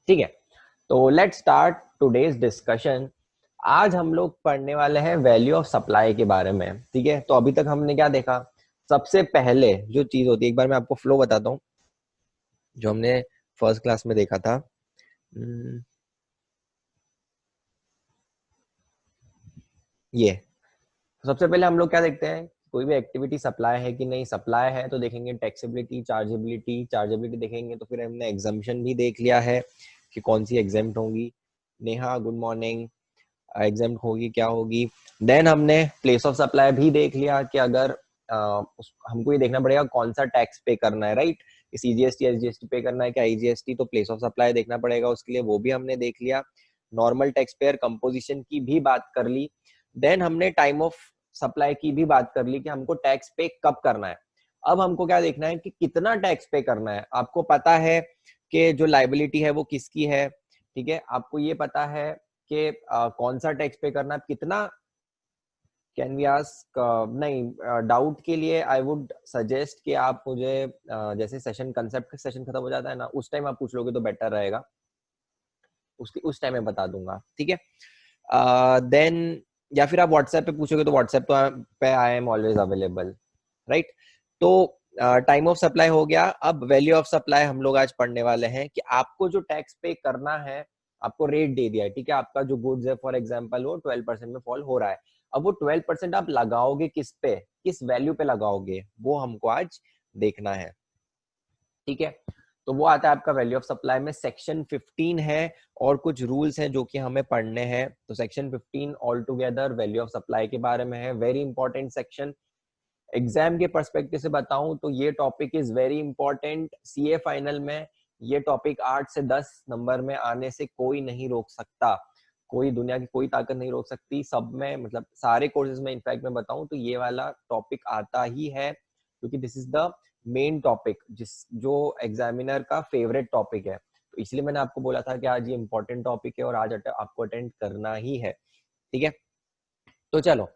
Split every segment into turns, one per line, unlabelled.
ठीक है, तो लेट्स स्टार्ट टुडेज डिस्कशन। आज हम लोग पढ़ने वाले हैं वैल्यू ऑफ सप्लाई के बारे में। ठीक है, तो अभी तक हमने क्या देखा? सबसे पहले जो चीज होती है, एक बार मैं आपको फ्लो बताता हूँ जो हमने फर्स्ट क्लास में देखा था। ये सबसे पहले हम लोग क्या देखते हैं, कोई भी एक्टिविटी सप्लाई है कि नहीं। सप्लाई है तो देखेंगे टैक्सेबिलिटी, चार्जेबिलिटी। चार्जेबिलिटी देखेंगे तो फिर हमने एग्जाम्पशन भी देख लिया है कि कौन सी एग्जाम्प्ट होंगी। Neha good morning. एग्जाम्प्ट होगी क्या होगी। देन हमने प्लेस ऑफ सप्लाई भी देख लिया कि अगर हमको ये देखना पड़ेगा कौन सा टैक्स पे करना है, राइट। सीजीएसटी एसजीएसटी पे करना है क्या आईजीएसटी, तो प्लेस ऑफ सप्लाई देखना पड़ेगा उसके लिए, वो भी हमने देख लिया। नॉर्मल टैक्स पेयर कंपोजिशन की भी बात कर ली। देन हमने टाइम ऑफ सप्लाई की भी बात कर ली कि हमको टैक्स पे कब करना है। अब हमको क्या देखना है कि कितना टैक्स पे करना है। आपको पता है कि जो लाइबिलिटी है वो किसकी है, ठीक है। आपको ये पता है कि कौन सा टैक्स पे करना है, कितना। कैन वी आस्क, नहीं, डाउट के लिए आई वुड सजेस्ट कि आप मुझे जैसे सेशन कंसेप्ट सेशन खत्म हो जाता है ना, उस टाइम आप पूछ लोगे तो बेटर रहेगा। उस टाइम मैं बता दूंगा, ठीक है। देन या फिर आप व्हाट्सएप पे पूछोगे तो व्हाट्सएप पे I am always available, right. तो टाइम ऑफ सप्लाई हो गया। अब वैल्यू ऑफ सप्लाई हम लोग आज पढ़ने वाले हैं कि आपको जो टैक्स पे करना है, आपको रेट दे दिया है, ठीक है। आपका जो गुड्स है फॉर एग्जांपल वो 12% में फॉल हो रहा है। अब वो 12% आप लगाओगे किस पे, किस वैल्यू पे लगाओगे, वो हमको आज देखना है, ठीक है। तो वो आता है आपका वैल्यू ऑफ सप्लाई में। सेक्शन 15 है और कुछ रूल्स हैं जो कि हमें पढ़ने हैं। तो section 15 all together value of supply के बारे में है। Very important section. एग्जाम के पर्सपेक्टिव से बताऊं तो ये topic is very important. CA final में ये टॉपिक 8 से 10 नंबर में आने से कोई नहीं रोक सकता। कोई दुनिया की कोई ताकत नहीं रोक सकती। सब में, मतलब सारे कोर्सेज में इनफैक्ट मैं बताऊं तो ये वाला टॉपिक आता ही है, क्योंकि this is the main topic जो एग्जामिनर का फेवरेट टॉपिक है। तो इसलिए मैंने आपको बोला था कि आज ये इंपॉर्टेंट टॉपिक है और आज आपको अटेंड करना ही है, ठीक है। तो चलो,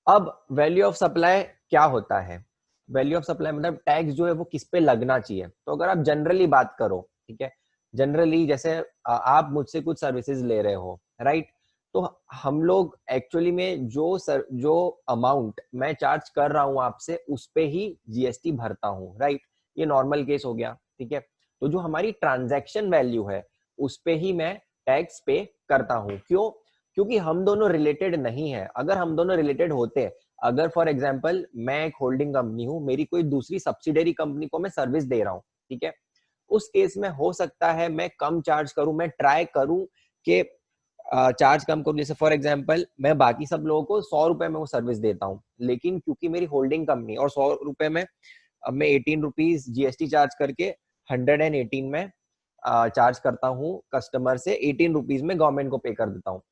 अब वैल्यू ऑफ सप्लाई क्या होता है। वैल्यू ऑफ सप्लाई मतलब टैक्स जो है वो किस पे लगना चाहिए। तो अगर आप जनरली बात करो, ठीक है, जनरली जैसे आप मुझसे कुछ सर्विसेज ले रहे हो, राइट। तो हम लोग एक्चुअली में जो अमाउंट मैं चार्ज कर रहा हूं आपसे उस पे ही जीएसटी भरता हूं, राइट। ये नॉर्मल केस हो गया, ठीक है। तो जो हमारी ट्रांजैक्शन वैल्यू है उस पे ही मैं टैक्स पे करता हूं। क्यों? क्योंकि हम दोनों रिलेटेड नहीं है। अगर हम दोनों रिलेटेड होते, अगर फॉर एग्जांपल मैं एक होल्डिंग कंपनी हूं, मेरी कोई दूसरी सब्सिडरी कंपनी को मैं सर्विस दे रहा हूं, ठीक है, उस केस में हो सकता है मैं कम चार्ज करूं, मैं ट्राई करूं कि चार्ज कम करूं। जैसे फॉर एग्जांपल मैं बाकी सब लोगों को 100 रुपए में वो सर्विस देता हूं, लेकिन क्योंकि मेरी होल्डिंग कंपनी और 100 रुपए में, अब मैं 18 रुपीज जीएसटी चार्ज करके 118 में चार्ज करता हूँ कस्टमर से, 18 रुपीज में गवर्नमेंट को पे कर देता हूँ,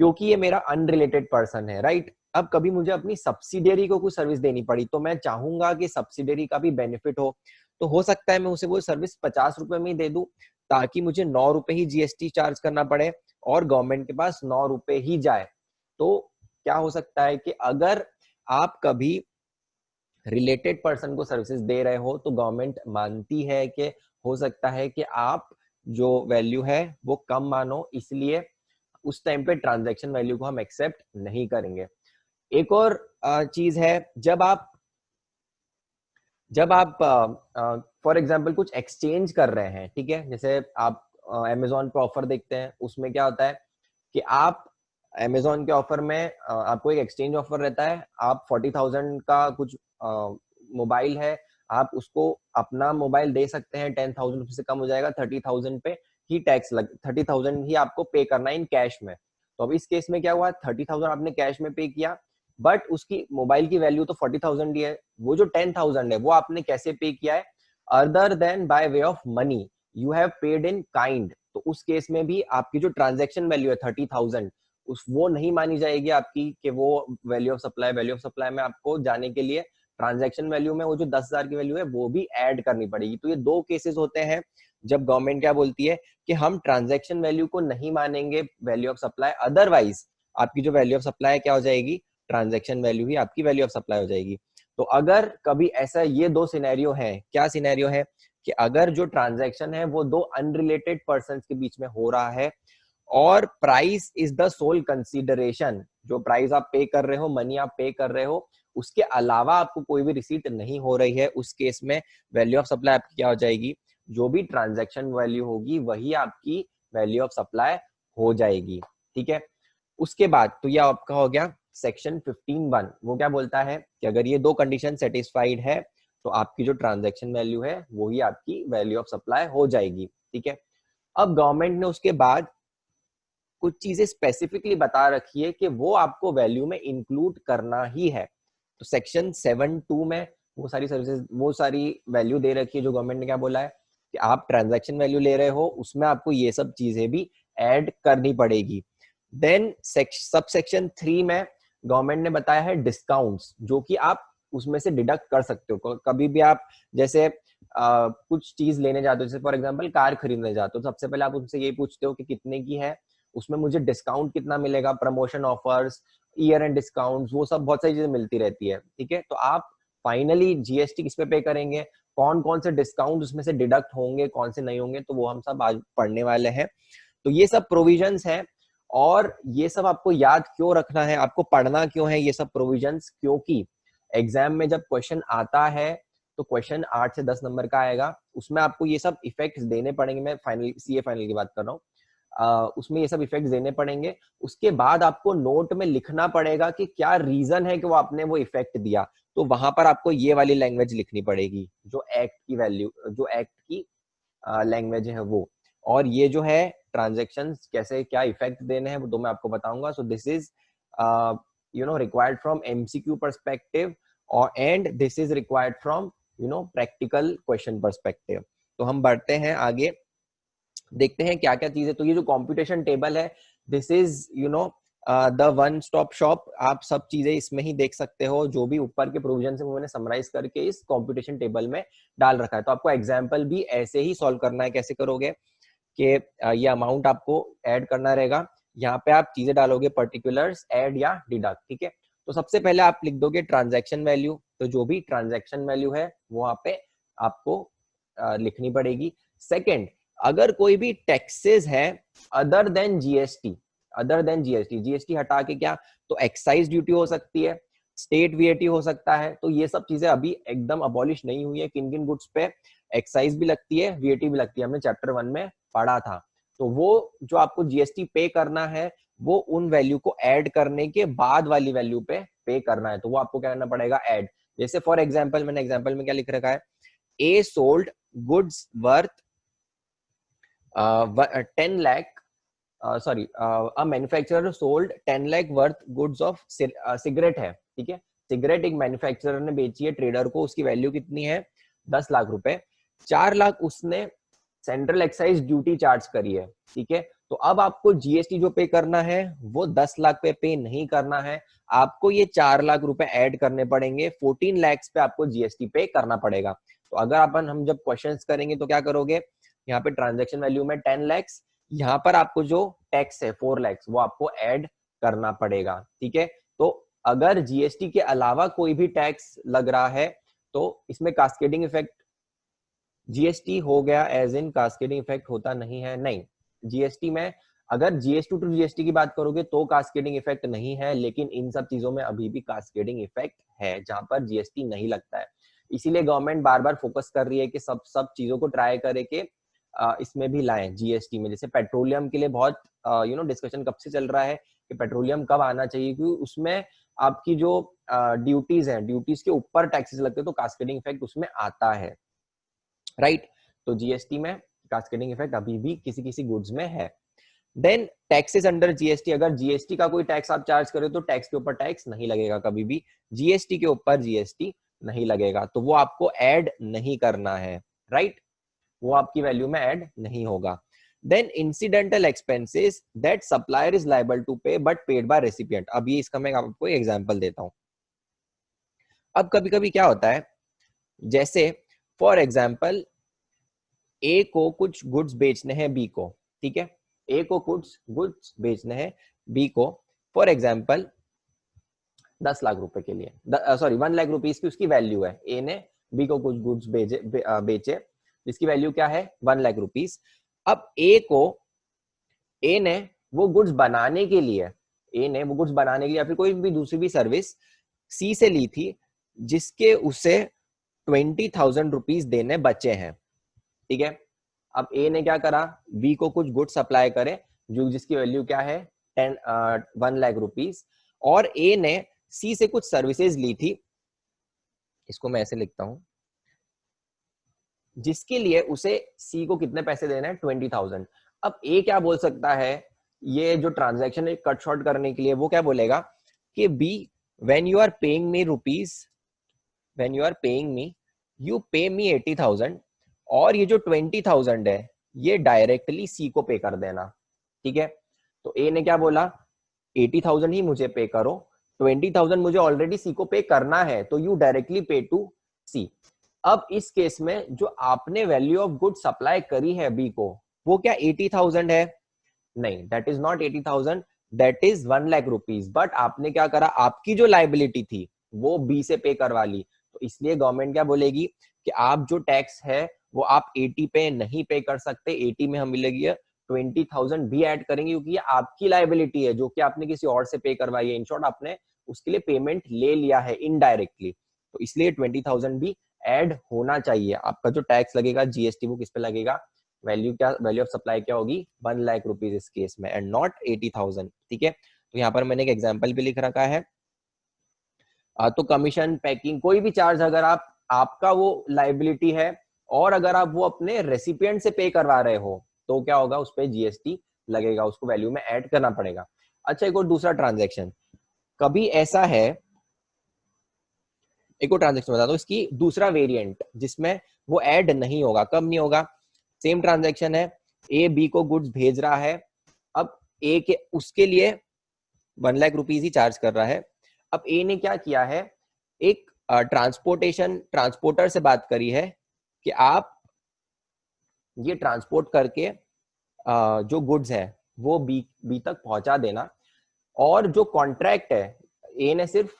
क्योंकि ये मेरा अनरिलेटेड पर्सन है, राइट। अब कभी मुझे अपनी सब्सिडियरी को कुछ सर्विस देनी पड़ी तो मैं चाहूंगा कि सब्सिडियरी का भी बेनिफिट हो सकता है मैं उसे वो सर्विस 50 रुपए में ही दे दूं, ताकि मुझे 9 रुपए ही जीएसटी चार्ज करना पड़े और गवर्नमेंट के पास 9 रुपए ही जाए। तो क्या हो सकता है कि अगर आप कभी रिलेटेड पर्सन को सर्विसेज दे रहे हो तो गवर्नमेंट मानती है कि हो सकता है कि आप जो वैल्यू है वो कम मानो, इसलिए उस टाइम पे ट्रांजैक्शन वैल्यू को हम एक्सेप्ट नहीं करेंगे। एक और चीज है, जब आप फॉर एग्जांपल कुछ एक्सचेंज कर रहे हैं, ठीक है, जैसे आप अमेजोन पे ऑफर देखते हैं, उसमें क्या होता है कि आप अमेजोन के ऑफर में आपको एक एक्सचेंज ऑफर रहता है। आप 40,000 का कुछ मोबाइल है, आप उसको अपना मोबाइल दे सकते हैं, 10,000 से कम हो जाएगा, 30,000 पे ही टैक्स लग 30,000 ही आपको पे करना है इन कैश में। तो अब इस केस में क्या हुआ, 30,000 आपने कैश में पे किया, बट उसकी मोबाइल की वैल्यू तो 40,000 ही है। वो जो 10,000 है वो आपने कैसे पे किया है, other than bye way of money, you have paid in kind. तो उस केस में भी आपकी जो ट्रांजेक्शन वैल्यू है 30,000, उस वो नहीं मानी जाएगी आपकी कि वो value of supply. Value of supply में आपको जाने के लिए ट्रांजैक्शन वैल्यू में वो जो 10,000 की वैल्यू है वो भी ऐड करनी पड़ेगी। तो ये दो केसेस होते हैं जब गवर्नमेंट क्या बोलती है कि हम ट्रांजैक्शन वैल्यू को नहीं मानेंगे वैल्यू ऑफ सप्लाई, अदरवाइज आपकी जो वैल्यू ऑफ सप्लाई क्या हो जाएगी, ट्रांजैक्शन वैल्यू ही आपकी वैल्यू ऑफ सप्लाई हो जाएगी। तो अगर कभी ऐसा, ये दो सिनेरियो है, क्या सिनेरियो है कि अगर जो ट्रांजैक्शन है वो दो अनरिलेटेड पर्सन के बीच में हो रहा है और price is the sole consideration, जो प्राइस आप पे कर रहे हो, मनी आप पे कर रहे हो, उसके अलावा आपको कोई भी रिसीट नहीं हो रही है, उस केस में वैल्यू ऑफ सप्लाई आपकी क्या हो जाएगी, जो भी ट्रांजैक्शन वैल्यू होगी वही आपकी वैल्यू ऑफ सप्लाई हो जाएगी। ठीक है, उसके बाद तो ये आपका हो गया सेक्शन 15(1). वो क्या बोलता है कि अगर ये दो कंडीशन सेटिस्फाइड है तो आपकी जो ट्रांजैक्शन वैल्यू है वही आपकी वैल्यू ऑफ सप्लाई हो जाएगी। ठीक है, अब गवर्नमेंट ने उसके बाद कुछ चीजें स्पेसिफिकली बता रखी है कि वो आपको वैल्यू में इंक्लूड करना ही है। तो सेक्शन 7(2) में वो सारी सर्विसेज, वो सारी वैल्यू दे रखी है जो गवर्नमेंट ने क्या बोला है कि आप ट्रांजैक्शन वैल्यू ले रहे हो, उसमें आपको ये सब चीजें भी ऐड करनी पड़ेगी। देन सब सेक्शन 3 में गवर्नमेंट ने बताया है डिस्काउंट्स, जो कि आप उसमें से डिडक्ट कर सकते हो। कभी भी आप जैसे कुछ चीज लेने जाते हो, जैसे फॉर एग्जांपल कार खरीदने जाते हो, सबसे पहले आप उनसे यही पूछते हो कि कितने की है, उसमें मुझे डिस्काउंट कितना मिलेगा, promotion offers, year and discount, वो सब बहुत सारी चीजें मिलती रहती है। ठीक है, तो आप फाइनली जीएसटी किस पे करेंगे, कौन कौन से डिस्काउंट उसमें से डिडक्ट होंगे, कौन से नहीं होंगे, तो वो हम सब आज पढ़ने वाले हैं। तो ये सब प्रोविजंस हैं और ये सब आपको याद क्यों रखना है, आपको पढ़ना क्यों है ये सब प्रोविजंस, क्योंकि एग्जाम में जब क्वेश्चन आता है तो क्वेश्चन 8 से 10 नंबर का आएगा, उसमें आपको ये सब इफेक्ट्स देने पड़ेंगे। मैं फाइनल सीए फाइनल की बात कर रहा हूँ, उसमें ये सब इफेक्ट्स देने पड़ेंगे। उसके बाद आपको नोट में लिखना पड़ेगा कि क्या रीजन है कि वो आपने वो इफेक्ट दिया, तो वहां पर आपको ये वाली लैंग्वेज लिखनी पड़ेगी, जो एक्ट की वैल्यू, जो एक्ट की लैंग्वेज है वो। और ये जो है ट्रांजैक्शंस कैसे क्या इफेक्ट देने हैं वो तो मैं आपको बताऊंगा। So this is required from MCQ perspective और and this is required from practical question perspective. तो हम बढ़ते हैं आगे, देखते हैं क्या क्या चीजें। तो ये जो कंप्यूटेशन टेबल है, this is the one stop shop, आप सब चीजें इसमें ही देख सकते हो, जो भी ऊपर के प्रोविजन से मैंने समराइज करके इस कंप्यूटेशन टेबल में डाल रखा है। तो आपको एग्जाम्पल भी ऐसे ही सॉल्व करना है। कैसे करोगे कि ये अमाउंट आपको ऐड करना रहेगा, यहाँ पे आप चीजें डालोगे, पर्टिकुलर्स, ऐड या डिडक्ट। ठीक है, तो सबसे पहले आप लिख दोगे ट्रांजैक्शन वैल्यू, तो जो भी ट्रांजैक्शन वैल्यू है वो वहां पे आपको लिखनी पड़ेगी। सेकेंड, अगर कोई भी टैक्सेस है other than GST, other than GST, GST हटा के क्या, तो एक्साइज ड्यूटी हो सकती है, स्टेट वीएटी हो सकता है, तो ये सब चीजें अभी एकदम अबॉलिश नहीं हुई है। किन किन गुड्स पे एक्साइज भी लगती है, वीएटी भी लगती है, हमने चैप्टर 1 में पढ़ा था। तो वो जो आपको जीएसटी पे करना है वो उन वैल्यू को ऐड करने के बाद वाली वैल्यू पे करना है, तो वो आपको क्या करना पड़ेगा, ऐड। जैसे फॉर एग्जाम्पल, मैंने एग्जाम्पल में क्या लिख रखा है, ए sold goods worth 10 lakh, sorry, a manufacturer sold 10 lakh worth goods of cigarette है। ठीक है, सिगरेट एक मैन्युफैक्चरर ने बेची है ट्रेडर को, उसकी वैल्यू कितनी है, 10 लाख रुपए, 4 लाख उसने सेंट्रल एक्साइज ड्यूटी चार्ज करी है। ठीक है, तो अब आपको जीएसटी जो पे करना है वो 10 लाख पे नहीं करना है, आपको ये 4 लाख रुपए ऐड करने पड़ेंगे, 14 lakhs पे आपको जीएसटी पे करना पड़ेगा। तो अगर हम जब क्वेश्चंस करेंगे तो क्या करोगे, यहाँ पे ट्रांजैक्शन वैल्यू में 10 lakhs, यहाँ पर आपको जो टैक्स है 4 lakhs वो आपको ऐड करना पड़ेगा। ठीक है, तो अगर जीएसटी के अलावा कोई भी टैक्स लग रहा है तो इसमें कास्केडिंग इफेक्ट, जीएसटी हो गया एज इन कास्केडिंग इफेक्ट होता नहीं है, नहीं, जीएसटी में अगर जीएसटी टू जीएसटी की बात करोगे तो कास्केडिंग इफेक्ट नहीं है, लेकिन इन सब चीजों में अभी भी कास्केडिंग इफेक्ट है जहां पर जीएसटी नहीं लगता है। इसीलिए गवर्नमेंट बार बार फोकस कर रही है कि सब चीजों को ट्राई करे कि इसमें भी लाएं जीएसटी में। जैसे पेट्रोलियम के लिए बहुत डिस्कशन कब से चल रहा है कि पेट्रोलियम कब आना चाहिए, क्योंकि उसमें आपकी जो ड्यूटीज है, ड्यूटीज के ऊपर टैक्सेस लगते हैं, तो कास्केडिंग इफेक्ट उसमें आता है, राइट। तो जीएसटी में कास्केडिंग इफेक्ट अभी भी किसी किसी गुड्स में है। देन टैक्सेस अंडर जीएसटी, अगर जीएसटी का कोई टैक्स आप चार्ज करो तो टैक्स के ऊपर टैक्स नहीं लगेगा, कभी भी जीएसटी के ऊपर जीएसटी नहीं लगेगा, तो वो आपको ऐड नहीं करना है, राइट, वो आपकी वैल्यू में ऐड नहीं होगा। Then incidental expenses that supplier is liable to pay but paid by recipient. अब ये इसका मैं आपको एग्जांपल देता हूं। अब कभी कभी क्या होता है, जैसे फॉर एग्जांपल ए को कुछ गुड्स बेचने हैं बी को, ठीक है, ए को कुछ गुड्स बेचने हैं बी को, फॉर एग्जांपल 10 लाख रुपए के लिए, सॉरी 1 लाख रुपीस की उसकी वैल्यू है, ए ने बी को कुछ गुड्स बेचे जिसकी वैल्यू क्या है 1 लाख रुपीस। अब ए ने वो गुड्स बनाने के लिए या फिर कोई भी दूसरी भी सर्विस सी से ली थी, जिसके उसे 20,000 रुपीज देने बचे हैं, ठीक है। अब ए ने क्या करा, बी को कुछ गुड्स सप्लाई करे जो जिसकी वैल्यू क्या है 1 लाख रुपीज, और ए ने सी से कुछ सर्विसेज ली थी, इसको मैं ऐसे लिखता हूं, जिसके लिए उसे सी को कितने पैसे देने हैं 20,000। अब ए क्या बोल सकता है, ये जो ट्रांजैक्शन है कट शॉर्ट करने के लिए, वो क्या बोलेगा कि B when you are paying me rupees, when you are paying me, you pay me 80,000, और ये जो 20,000 है ये डायरेक्टली सी को पे कर देना, ठीक है। तो ए ने क्या बोला 80,000 ही मुझे पे करो, 20,000 मुझे ऑलरेडी सी को पे करना है, तो यू डायरेक्टली पे टू सी। अब इस केस में जो आपने वैल्यू ऑफ गुड सप्लाई करी है बी को, वो क्या 80,000 है? नहीं, that is not 80,000, that is 1 lakh rupees. But आपने क्या करा, आपकी जो लाइबिलिटी थी वो बी से पे करवा ली, तो इसलिए गवर्नमेंट क्या बोलेगी कि आप जो टैक्स है वो आप 80 पे नहीं पे कर सकते, 80 में हम मिलेगी 20,000 भी ऐड करेंगे, क्योंकि ये आपकी लाइबिलिटी है जो कि आपने किसी और से पे करवाई है। इन शॉर्ट आपने उसके लिए पेमेंट ले लिया है इनडायरेक्टली, तो इसलिए 20,000 भी ऐड होना चाहिए। आपका जो टैक्स लगेगा जीएसटी वो किस पे लगेगा, वैल्यू ऑफ सप्लाई क्या होगी 1 लाख रुपीज इस केस में, एंड नॉट 80,000, ठीक है। तो यहाँ पर मैंने एक एग्जांपल भी लिख रखा है। तो कमीशन, पैकिंग, कोई भी चार्ज अगर आपका वो लाइबिलिटी है और अगर आप वो अपने रेसिपिएंट से पे करवा रहे हो तो क्या होगा, उस पर जीएसटी लगेगा, उसको वैल्यू में ऐड करना पड़ेगा। अच्छा, एक और दूसरा ट्रांजेक्शन, कभी ऐसा है, एक और ट्रांजेक्शन बता दो इसकी दूसरा वेरिएंट जिसमें वो ऐड नहीं होगा। कब नहीं होगा, सेम ट्रांजेक्शन है, ए बी को गुड्स भेज रहा है, अब ए के उसके लिए 1 लाख रुपीज ही चार्ज कर रहा है। अब ए ने क्या किया है, एक ट्रांसपोर्टर से बात करी है कि आप ये ट्रांसपोर्ट करके जो गुड्स है वो बी तक पहुंचा देना, और जो कॉन्ट्रैक्ट है ए ने सिर्फ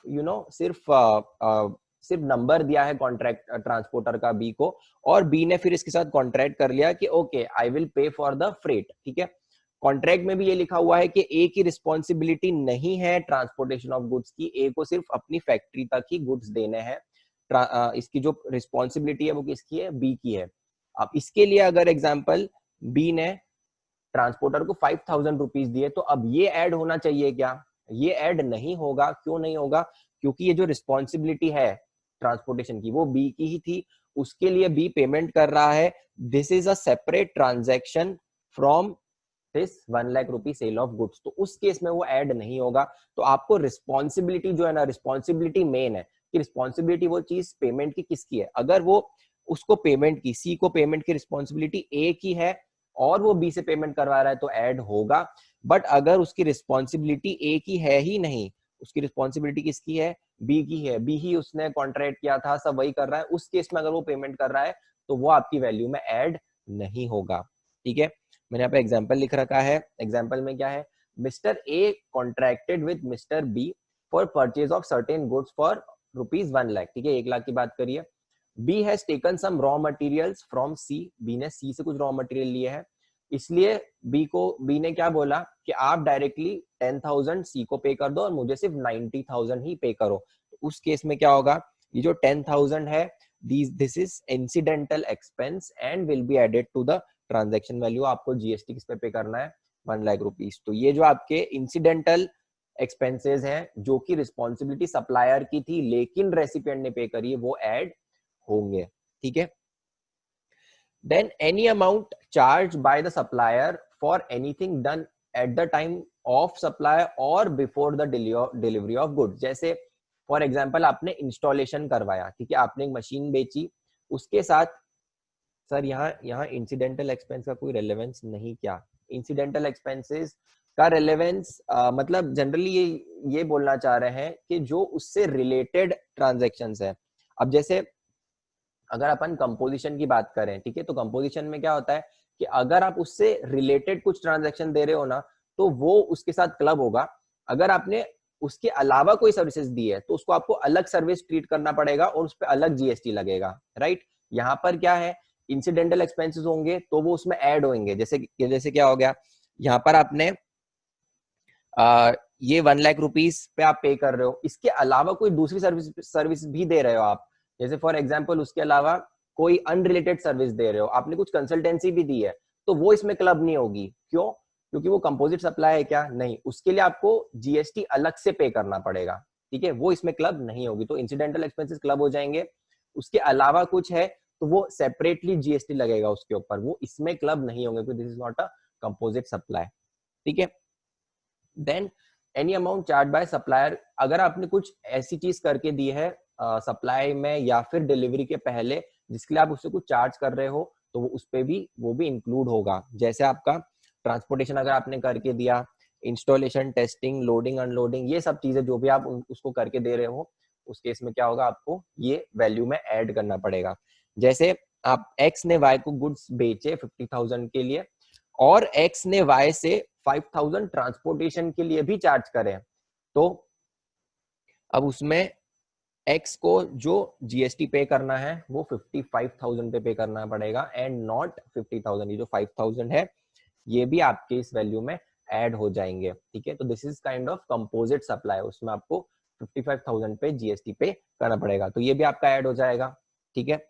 नंबर दिया है कॉन्ट्रैक्ट ट्रांसपोर्टर का बी को, और बी ने फिर इसके साथ कॉन्ट्रैक्ट कर लिया कि okay I will pay for the freight, ठीक है। कॉन्ट्रैक्ट में भी ये लिखा हुआ है कि ए की रिस्पॉन्सिबिलिटी नहीं है ट्रांसपोर्टेशन ऑफ गुड्स की, ए को सिर्फ अपनी फैक्ट्री तक ही गुड्स देने हैं, इसकी जो रिस्पॉन्सिबिलिटी है वो किसकी है, बी की है। अब इसके लिए अगर एग्जाम्पल बी ने ट्रांसपोर्टर को 5,000 रुपीज दिए, तो अब ये ऐड होना चाहिए क्या, ये ऐड नहीं होगा। क्यों नहीं होगा, क्योंकि ये जो रिस्पॉन्सिबिलिटी है ट्रांसपोर्टेशन की वो बी की ही थी, उसके लिए बी पेमेंट कर रहा है। This is a separate transaction from this 1 lakh rupee sale of goods, तो उस केस में वो ऐड नहीं होगा। तो आपको रिस्पॉन्सिबिलिटी जो है ना, रिस्पॉन्सिबिलिटी मेन है कि रिस्पॉन्सिबिलिटी वो चीज पेमेंट की किसकी है। अगर वो उसको पेमेंट की, सी को पेमेंट की रिस्पॉन्सिबिलिटी ए की है और वो बी से पेमेंट करवा रहा है तो ऐड होगा। बट अगर उसकी रिस्पॉन्सिबिलिटी ए की है ही नहीं, उसकी रिस्पॉन्सिबिलिटी किसकी है, बी की है, बी ही उसने कॉन्ट्रैक्ट किया था, सब वही कर रहा है, उस केस में अगर वो पेमेंट कर रहा है तो वो आपकी वैल्यू में ऐड नहीं होगा, ठीक है। मैंने यहाँ पे एग्जाम्पल लिख रखा है, एग्जाम्पल में क्या है, mister A contracted with mister B for purchase of certain goods for ₹1 lakh, ठीक है, 1 लाख की बात करिए। B has taken some raw materials from C, B ने सी से कुछ रॉ मटेरियल लिए है, इसलिए बी ने क्या बोला कि आप डायरेक्टली 10,000 सी को पे कर दो और मुझे सिर्फ 90,000 ही पे करो। तो उस केस में क्या होगा, ये जो 10,000 है this is incidental expense and will be added to the transaction value. आपको जीएसटी किस पे पे करना है, 1 लाख रुपीज। तो ये जो आपके इंसिडेंटल एक्सपेंसेस हैं जो कि रिस्पॉन्सिबिलिटी सप्लायर की थी लेकिन रेसिपिएंट ने पे करी है, वो ऐड होंगे, ठीक है। Then any amount charged by the supplier for anything done at the time of supply or before the delivery of goods। जैसे फॉर एग्जाम्पल आपने इंस्टॉलेशन करवाया, ठीक है, आपने एक मशीन बेची, उसके साथ सर यहाँ इंसिडेंटल एक्सपेंस का कोई रेलेवेंस नहीं, क्या इंसिडेंटल एक्सपेंसेस का रेलेवेंस मतलब जनरली ये बोलना चाह रहे हैं कि जो उससे रिलेटेड ट्रांजैक्शंस है। अब जैसे अगर अपन कंपोजिशन की बात करें, ठीक है, तो कंपोजिशन में क्या होता है कि अगर आप उससे रिलेटेड कुछ ट्रांजैक्शन दे रहे हो ना तो वो उसके साथ क्लब होगा। अगर आपने उसके अलावा कोई सर्विसेज दी है तो उसको आपको अलग सर्विस ट्रीट करना पड़ेगा और उस पर अलग जीएसटी लगेगा, राइट। यहाँ पर क्या है इंसिडेंटल एक्सपेंसेस होंगे तो वो उसमें ऐड होंगे। जैसे क्या हो गया, यहाँ पर आपने ये 1 लाख रुपीस पे आप पे कर रहे हो, इसके अलावा कोई दूसरी सर्विस भी दे रहे हो आप, जैसे फॉर एग्जांपल उसके अलावा कोई अनरिलेटेड सर्विस दे रहे हो, आपने कुछ कंसल्टेंसी भी दी है, तो वो इसमें क्लब नहीं होगी। क्यों? क्योंकि वो कंपोजिट सप्लाई है क्या? नहीं, उसके लिए आपको जीएसटी अलग से पे करना पड़ेगा, ठीक है, वो इसमें क्लब नहीं होगी। तो इंसिडेंटल एक्सपेंसेस क्लब हो जाएंगे, उसके अलावा कुछ है तो वो सेपरेटली जीएसटी लगेगा उसके ऊपर, वो इसमें क्लब नहीं होंगे, क्योंकि this is not a composite supply, ठीक है। Then any amount charge by supplier, अगर आपने कुछ ऐसी चीज करके दी है सप्लाई में या फिर डिलीवरी के पहले जिसके लिए आप उससे कुछ चार्ज कर रहे हो, तो वो उस पे भी वो भी इंक्लूड होगा। जैसे आपका ट्रांसपोर्टेशन अगर आपने करके दिया, इंस्टॉलेशन, टेस्टिंग, लोडिंग, अनलोडिंग, ये सब चीजें जो भी आप उसको करके दे रहे हो, उस केस में क्या होगा, आपको ये वैल्यू में ऐड करना पड़ेगा। जैसे आप एक्स ने वाई को गुड्स बेचे 50,000 के लिए और एक्स ने वाई से 5,000 ट्रांसपोर्टेशन के लिए भी चार्ज करें, तो अब उसमें एक्स को जो जीएसटी पे करना है वो 55,000 पे करना पड़ेगा एंड नॉट 50,000। ये जो 5,000 है ये भी आपके इस वैल्यू में ऐड हो जाएंगे, ठीक है। तो this is kind of composite supply, उसमें आपको 55,000 पे जीएसटी पे करना पड़ेगा, तो ये भी आपका ऐड हो जाएगा, ठीक है।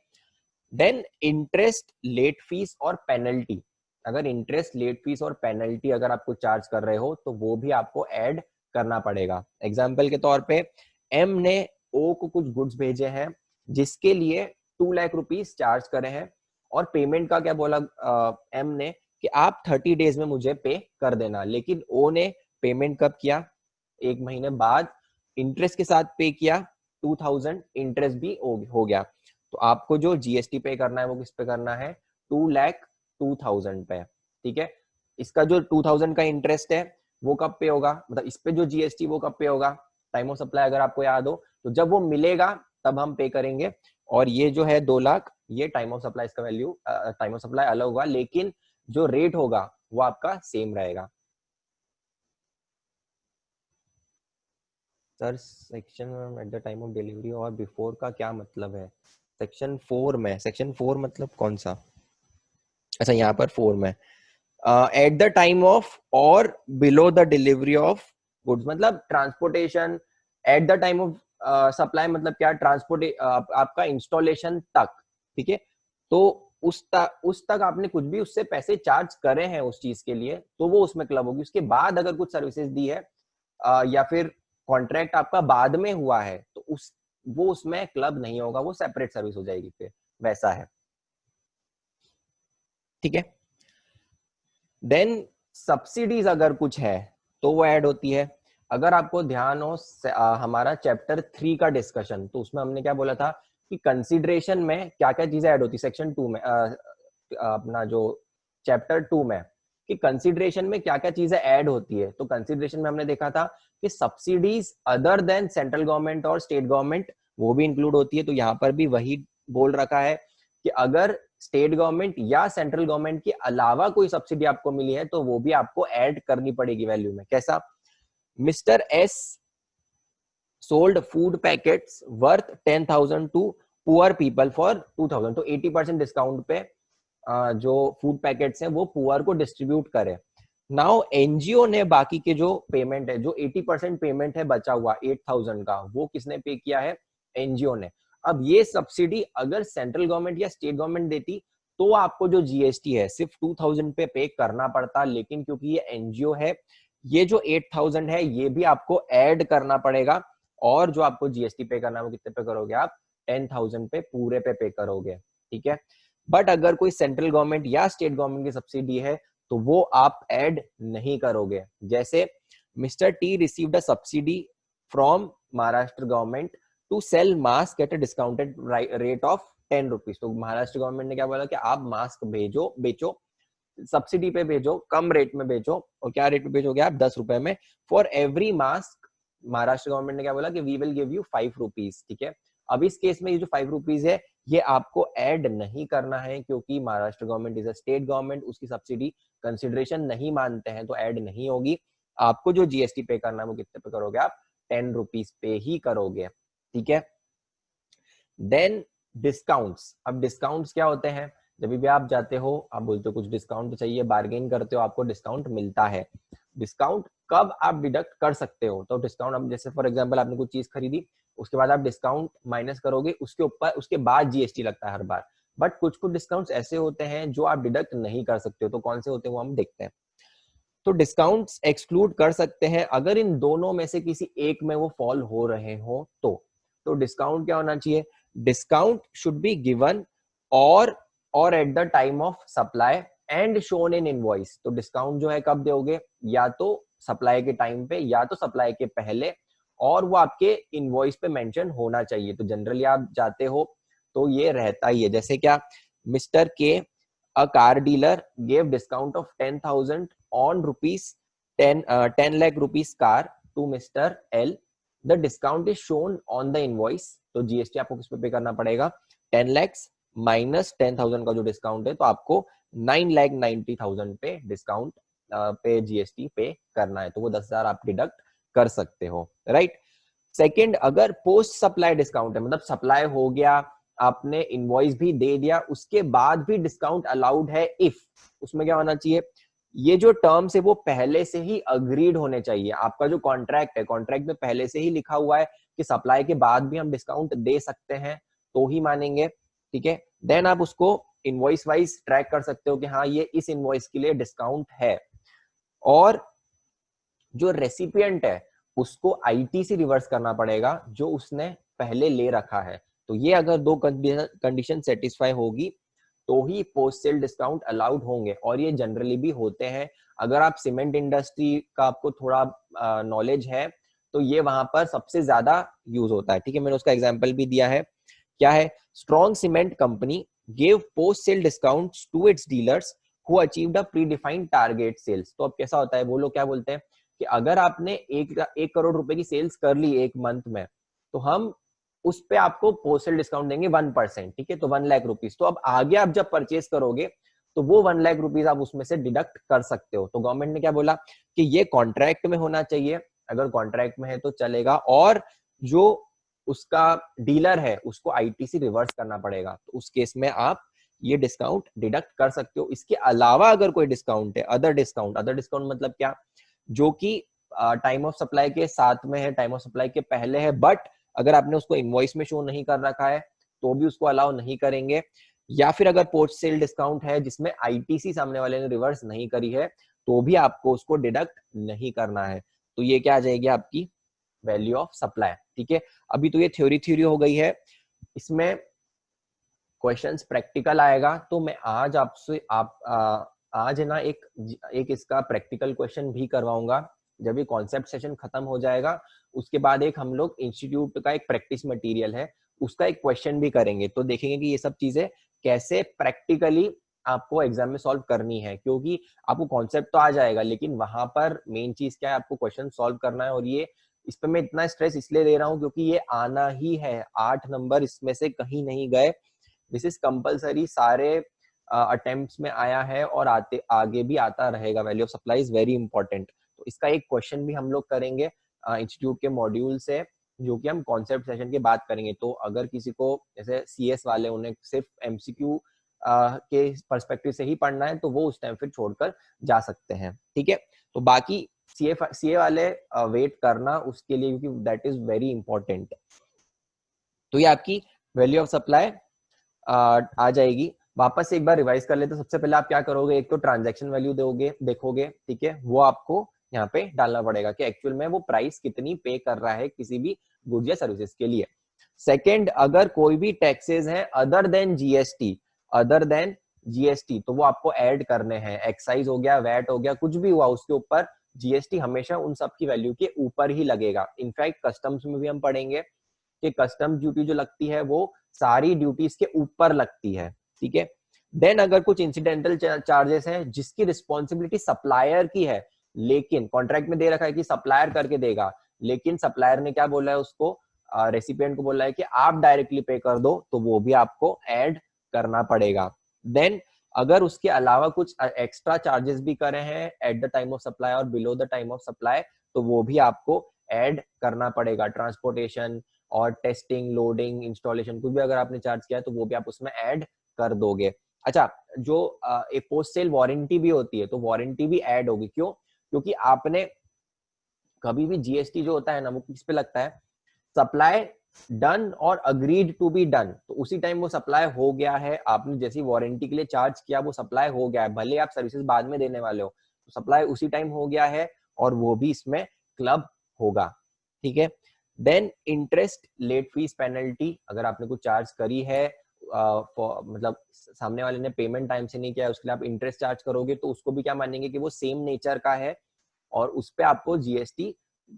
देन इंटरेस्ट, लेट फीस और पेनल्टी, अगर इंटरेस्ट, लेट फीस और पेनल्टी अगर आपको चार्ज कर रहे हो तो वो भी आपको ऐड करना पड़ेगा। एग्जाम्पल के तौर पे एम ने ओ को कुछ गुड्स भेजे हैं जिसके लिए 2 लाख रुपीस चार्ज करे हैं, और पेमेंट का क्या बोला एम ने कि आप 30 डेज में मुझे पे कर देना, लेकिन ओ ने पेमेंट कब किया? 1 महीने बाद, इंटरेस्ट के साथ पे किया 2,000, इंटरेस्ट भी हो गया, तो आपको जो जीएसटी पे करना है वो किस पे करना है? 2,02,000 पे, ठीक है। इसका जो 2,000 का इंटरेस्ट है वो कब पे होगा, मतलब इस पे जो जीएसटी वो कब पे होगा? टाइम ऑफ सप्लाई अगर आपको याद हो तो जब वो मिलेगा तब हम पे करेंगे, और ये जो है 2 लाख, ये टाइम ऑफ सप्लाई, इसका वैल्यू टाइम ऑफ सप्लाई अलग होगा, लेकिन जो रेट होगा वो आपका सेम रहेगा। Sir section eight the time of delivery और बिफोर का क्या मतलब है? सेक्शन 4 में, सेक्शन 4 मतलब कौन सा? अच्छा, यहाँ पर 4 में एट द टाइम ऑफ और below the delivery of goods, मतलब transportation, at the time of supply मतलब क्या? ट्रांसपोर्ट आपका इंस्टॉलेशन तक, ठीक है। तो उस तक आपने कुछ भी उससे पैसे चार्ज करे हैं उस चीज के लिए, तो वो उसमें क्लब होगी। उसके बाद अगर कुछ सर्विसेज दी है या फिर कॉन्ट्रैक्ट आपका बाद में हुआ है तो वो उसमें क्लब नहीं होगा, वो सेपरेट सर्विस हो जाएगी, फिर वैसा है, ठीक है। देन सब्सिडीज अगर कुछ है तो वो ऐड होती है। अगर आपको ध्यान हो हमारा चैप्टर 3 का डिस्कशन, तो उसमें हमने क्या बोला था कि कंसीडरेशन में क्या क्या चीजें ऐड होती, सेक्शन 2 में अपना जो चैप्टर 2 में, कि कंसीडरेशन में क्या क्या चीजें ऐड होती है। तो कंसीडरेशन में हमने देखा था कि subsidies other than central government और स्टेट गवर्नमेंट वो भी इंक्लूड होती है। तो यहाँ पर भी वही बोल रखा है कि अगर स्टेट गवर्नमेंट या सेंट्रल गवर्नमेंट के अलावा कोई सब्सिडी आपको मिली है तो वो भी आपको ऐड करनी पड़ेगी वैल्यू में। कैसा? Mr S sold food packets worth 10,000 to poor people for 2,000, तो 80% डिस्काउंट पे जो फूड पैकेट्स हैं वो पुअर को डिस्ट्रीब्यूट करे। नाउ एनजीओ ने बाकी के जो पेमेंट है, जो 80% पेमेंट है बचा हुआ 8,000 का, वो किसने पे किया है? एनजीओ ने। अब ये सब्सिडी अगर सेंट्रल गवर्नमेंट या स्टेट गवर्नमेंट देती तो आपको जो जीएसटी है सिर्फ 2,000 पे करना पड़ता, लेकिन क्योंकि ये एनजीओ है, ये जो 8,000 है ये भी आपको ऐड करना पड़ेगा, और जो आपको जीएसटी पे करना है वो कितने पे करोगे आप? 10,000 पे पूरे पे करोगे, ठीक है। बट अगर कोई सेंट्रल गवर्नमेंट या स्टेट गवर्नमेंट की सब्सिडी है तो वो आप ऐड नहीं करोगे। जैसे Mr T received a subsidy from Maharashtra government to sell mask at a discounted rate of 10 rupees. तो महाराष्ट्र गवर्नमेंट ने क्या बोला कि आप मास्क बेचो, सब्सिडी पे भेजो, कम रेट में बेचो, और क्या रेट पे बेचोगे आप? 10 रुपए में for every mask. Maharashtra government ने क्या बोला कि we will give you 5 rupees, ठीक है। अब इस केस में ये जो 5 रुपीज है ये आपको ऐड नहीं करना है, क्योंकि Maharashtra government is a state government, उसकी सब्सिडी कंसिडरेशन नहीं मानते हैं, तो ऐड नहीं होगी। आपको जो जीएसटी पे करना है वो कितने पे करोगे आप? 10 रुपीज पे ही करोगे, ठीक है। Then discounts. अब डिस्काउंट्स क्या होते हैं? जब भी आप जाते हो, आप बोलते हो कुछ डिस्काउंट चाहिए, बार्गेन करते हो, आपको डिस्काउंट मिलता है। डिस्काउंट कब आप डिडक्ट कर सकते हो, तो डिस्काउंट अब जैसे फॉर एग्जांपल आपने कुछ चीज खरीदी, उसके बाद आप डिस्काउंट माइनस करोगे, उसके ऊपर उसके बाद जीएसटी लगता है हर बार। बट कुछ कुछ डिस्काउंट्स ऐसे होते हैं जो आप डिडक्ट नहीं कर सकते हो, तो कौन से होते हैं वो हम देखते हैं। तो डिस्काउंट्स एक्सक्लूड कर सकते हैं अगर इन दोनों में से किसी एक में वो फॉल हो रहे हो तो डिस्काउंट क्या होना चाहिए, डिस्काउंट शुड बी गिवन और eight the time of supply and shown in invoice. तो डिस्काउंट जो है कब दोगे, या तो सप्लाई के टाइम पे या तो सप्लाई के पहले, और वो आपके इनवॉइस पे मेंशन होना चाहिए। तो जनरली आप जाते हो तो ये रहता ही है, जैसे क्या, मिस्टर के a car dealer gave discount of 10,000 on rupees 10 lakh rupees car to Mr. L. The discount is shown on the invoice. तो जीएसटी आपको किस पे पे करना पड़ेगा, 10 lakhs माइनस 10,000 का जो डिस्काउंट है, तो आपको 9,90,000 पे डिस्काउंट पे जीएसटी पे करना है, तो वो 10,000 आप डिडक्ट कर सकते हो, राइट। सेकंड, अगर पोस्ट सप्लाई डिस्काउंट है, मतलब सप्लाई हो गया, आपने इनवॉइस भी दे दिया, उसके बाद भी डिस्काउंट अलाउड है इफ, उसमें क्या होना चाहिए, ये जो टर्म्स है वो पहले से ही अग्रीड होने चाहिए। आपका जो कॉन्ट्रैक्ट है, कॉन्ट्रैक्ट में पहले से ही लिखा हुआ है कि सप्लाई के बाद भी हम डिस्काउंट दे सकते हैं, तो ही मानेंगे, ठीक है। देन आप उसको इनवॉइस वाइज ट्रैक कर सकते हो कि हाँ ये इस इनवॉइस के लिए डिस्काउंट है, और जो रेसिपिएंट है उसको आईटीसी रिवर्स करना पड़ेगा जो उसने पहले ले रखा है। तो ये अगर दो कंडीशन सेटिस्फाई होगी तो ही पोस्ट सेल डिस्काउंट अलाउड होंगे, और ये जनरली भी होते हैं। अगर आप सीमेंट इंडस्ट्री का आपको थोड़ा नॉलेज है तो ये वहां पर सबसे ज्यादा यूज होता है, ठीक है। मैंने उसका एग्जाम्पल भी दिया है, क्या है, strong cement company give post sale discount to its dealers who achieved a predefined target sales. तो अब कैसा होता है, वो लोग क्या बोलते हैं कि अगर आपने 1 करोड़ रुपए की सेल्स कर ली एक मंथ में, तो हम उस पे आपको पोस्टल डिस्काउंट देंगे 1%, ठीक है, तो 1 लाख रुपीज। तो अब आगे आप जब परचेस करोगे तो वो 1 लाख रुपीज आप उसमें से डिडक्ट कर सकते हो। तो गवर्नमेंट ने क्या बोला कि ये कॉन्ट्रैक्ट में होना चाहिए, अगर कॉन्ट्रैक्ट में है तो चलेगा, और जो उसका डीलर है उसको आईटीसी रिवर्स करना पड़ेगा, तो उस केस में आप ये डिस्काउंट डिडक्ट कर सकते हो। इसके अलावा अगर कोई डिस्काउंट है, अदर डिस्काउंट मतलब क्या, जो कि टाइम ऑफ सप्लाई के साथ में है, टाइम ऑफ सप्लाई के पहले है, बट अगर आपने उसको इनवॉइस में शो नहीं कर रखा है तो भी उसको अलाउ नहीं करेंगे। या फिर अगर पोस्ट सेल डिस्काउंट है जिसमें आईटीसी सामने वाले ने रिवर्स नहीं करी है, तो भी आपको उसको डिडक्ट नहीं करना है। तो ये क्या आ जाएगी आपकी वैल्यू ऑफ सप्लाई, ठीक है। अभी तो ये थ्योरी हो गई है, इसमें क्वेश्चंस प्रैक्टिकल आएगा, तो मैं आज आपसे आज है ना एक इसका प्रैक्टिकल क्वेश्चन भी करवाऊंगा। जब ये कॉन्सेप्ट सेशन खत्म हो जाएगा उसके बाद एक हम लोग इंस्टीट्यूट का एक प्रैक्टिस मटेरियल है उसका एक क्वेश्चन भी करेंगे, तो देखेंगे कि ये सब चीजें कैसे प्रैक्टिकली आपको एग्जाम में सॉल्व करनी है। क्योंकि आपको कॉन्सेप्ट तो आ जाएगा, लेकिन वहां पर मेन चीज क्या है, आपको क्वेश्चन सॉल्व करना है। और ये इस पे मैं इतना स्ट्रेस इसलिए दे रहा हूँ क्योंकि ये आना ही है, 8 नंबर इसमें से कहीं नहीं गए। दिस इज कंपलसरी, सारे अटेम्प्ट्स में आया है और आगे भी आता रहेगा। Value of supply is very important. तो इसका एक क्वेश्चन भी हम लोग करेंगे इंस्टीट्यूट के मॉड्यूल से, जो कि हम कॉन्सेप्ट सेशन की बात करेंगे। तो अगर किसी को जैसे सीएस वाले उन्हें सिर्फ एमसीक्यू के पर्सपेक्टिव से ही पढ़ना है तो वो उस टाइम फिर छोड़कर जा सकते हैं, ठीक है। तो बाकी सीए वाले वेट करना उसके लिए, क्योंकि दैट इज वेरी इंपॉर्टेंट। तो ये आपकी वैल्यू ऑफ सप्लाई आ जाएगी। वापस से एक बार रिवाइज कर लेते, तो सबसे पहले आप क्या करोगे, एक तो ट्रांजैक्शन वैल्यू देखोगे, ठीक है, वो आपको यहाँ पे डालना पड़ेगा कि एक्चुअल में वो प्राइस कितनी पे कर रहा है किसी भी गुड्स या सर्विसेज के लिए। सेकंड, अगर कोई भी टैक्सेस हैं अदर देन जीएसटी तो वो आपको ऐड करने हैं। एक्साइज हो गया, वैट हो गया, कुछ भी हुआ उसके ऊपर जीएसटी हमेशा उन सब की वैल्यू के ऊपर ही लगेगा। इनफैक्ट कस्टम्स में भी हम पढ़ेंगे कि कस्टम ड्यूटी जो लगती है वो सारी ड्यूटीज के ऊपर लगती है, ठीक है। देन अगर कुछ इंसिडेंटल चार्जेस हैं जिसकी रिस्पॉन्सिबिलिटी सप्लायर की है, लेकिन कॉन्ट्रैक्ट में दे रखा है कि सप्लायर करके देगा, लेकिन सप्लायर ने क्या बोला है उसको, रेसिपिएंट को बोला है कि आप डायरेक्टली पे कर दो, तो वो भी आपको ऐड करना पड़ेगा। देन अगर उसके अलावा कुछ एक्स्ट्रा चार्जेस भी करे हैं at the time of supply और below the time of supply, तो वो भी आपको ऐड करना पड़ेगा। ट्रांसपोर्टेशन और टेस्टिंग, लोडिंग, इंस्टॉलेशन, कुछ भी अगर आपने चार्ज किया है तो वो भी आप उसमें ऐड कर दोगे। अच्छा, जो एक पोस्ट सेल वारंटी भी होती है, तो वारंटी भी ऐड होगी। क्यों? क्योंकि आपने कभी भी जीएसटी जो होता है ना, वो किस पे लगता है? सप्लाई डन और अग्रीड टू बी डन। तो उसी टाइम वो सप्लाई हो गया है, आपने जैसी वारंटी के लिए चार्ज किया वो सप्लाई हो गया है, भले आप सर्विसेज बाद में देने वाले हो, तो सप्लाई उसी टाइम हो गया है और वो भी इसमें क्लब होगा। ठीक है। Then interest, late fees, penalty, अगर आपने कुछ चार्ज करी है मतलब सामने वाले ने पेमेंट टाइम से नहीं किया है, उसके लिए आप इंटरेस्ट चार्ज करोगे, तो उसको भी क्या मानेंगे कि वो सेम नेचर का है और उस पे आपको जीएसटी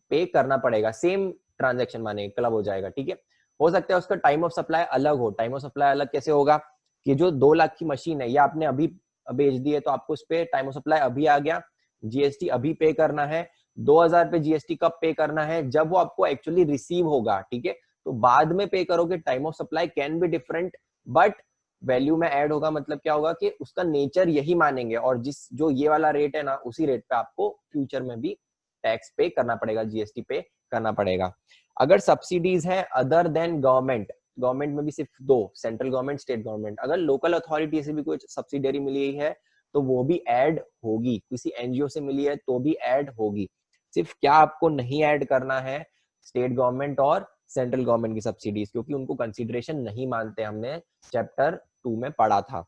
पे करना पड़ेगा, सेम ट्रांजैक्शन माने क्लब हो जाएगा। ठीक है। हो सकता है उसका टाइम ऑफ सप्लाई अलग हो। टाइम ऑफ सप्लाई अलग कैसे होगा कि जो 2 लाख की मशीन है, या आपने अभी बेच दी है, तो आपको उस पे टाइम ऑफ सप्लाई अभी आ गया, जीएसटी अभी पे करना है। 2000 पे जीएसटी कब पे करना है? जब वो आपको एक्चुअली रिसीव होगा। ठीक है। तो बाद में पे करोगे, time of supply can be different, but value में ऐड होगा। मतलब क्या होगा कि उसका नेचर यही मानेंगे, और जिस जो ये वाला रेट है ना, उसी रेट पे आपको फ्यूचर में भी टैक्स पे करना पड़ेगा, जीएसटी पे करना पड़ेगा। अगर सब्सिडीज है अदर देन गवर्नमेंट, गवर्नमेंट में भी सिर्फ 2, सेंट्रल गवर्नमेंट, स्टेट गवर्नमेंट, अगर लोकल अथॉरिटी से भी कोई सब्सिडरी मिली है तो वो भी ऐड होगी, किसी एनजीओ से मिली है तो भी ऐड होगी। सिर्फ क्या आपको नहीं ऐड करना है? स्टेट गवर्नमेंट और सेंट्रल गवर्नमेंट की सब्सिडीज, क्योंकि उनको कंसिडरेशन नहीं मानते, हमने चैप्टर 2 में पढ़ा था।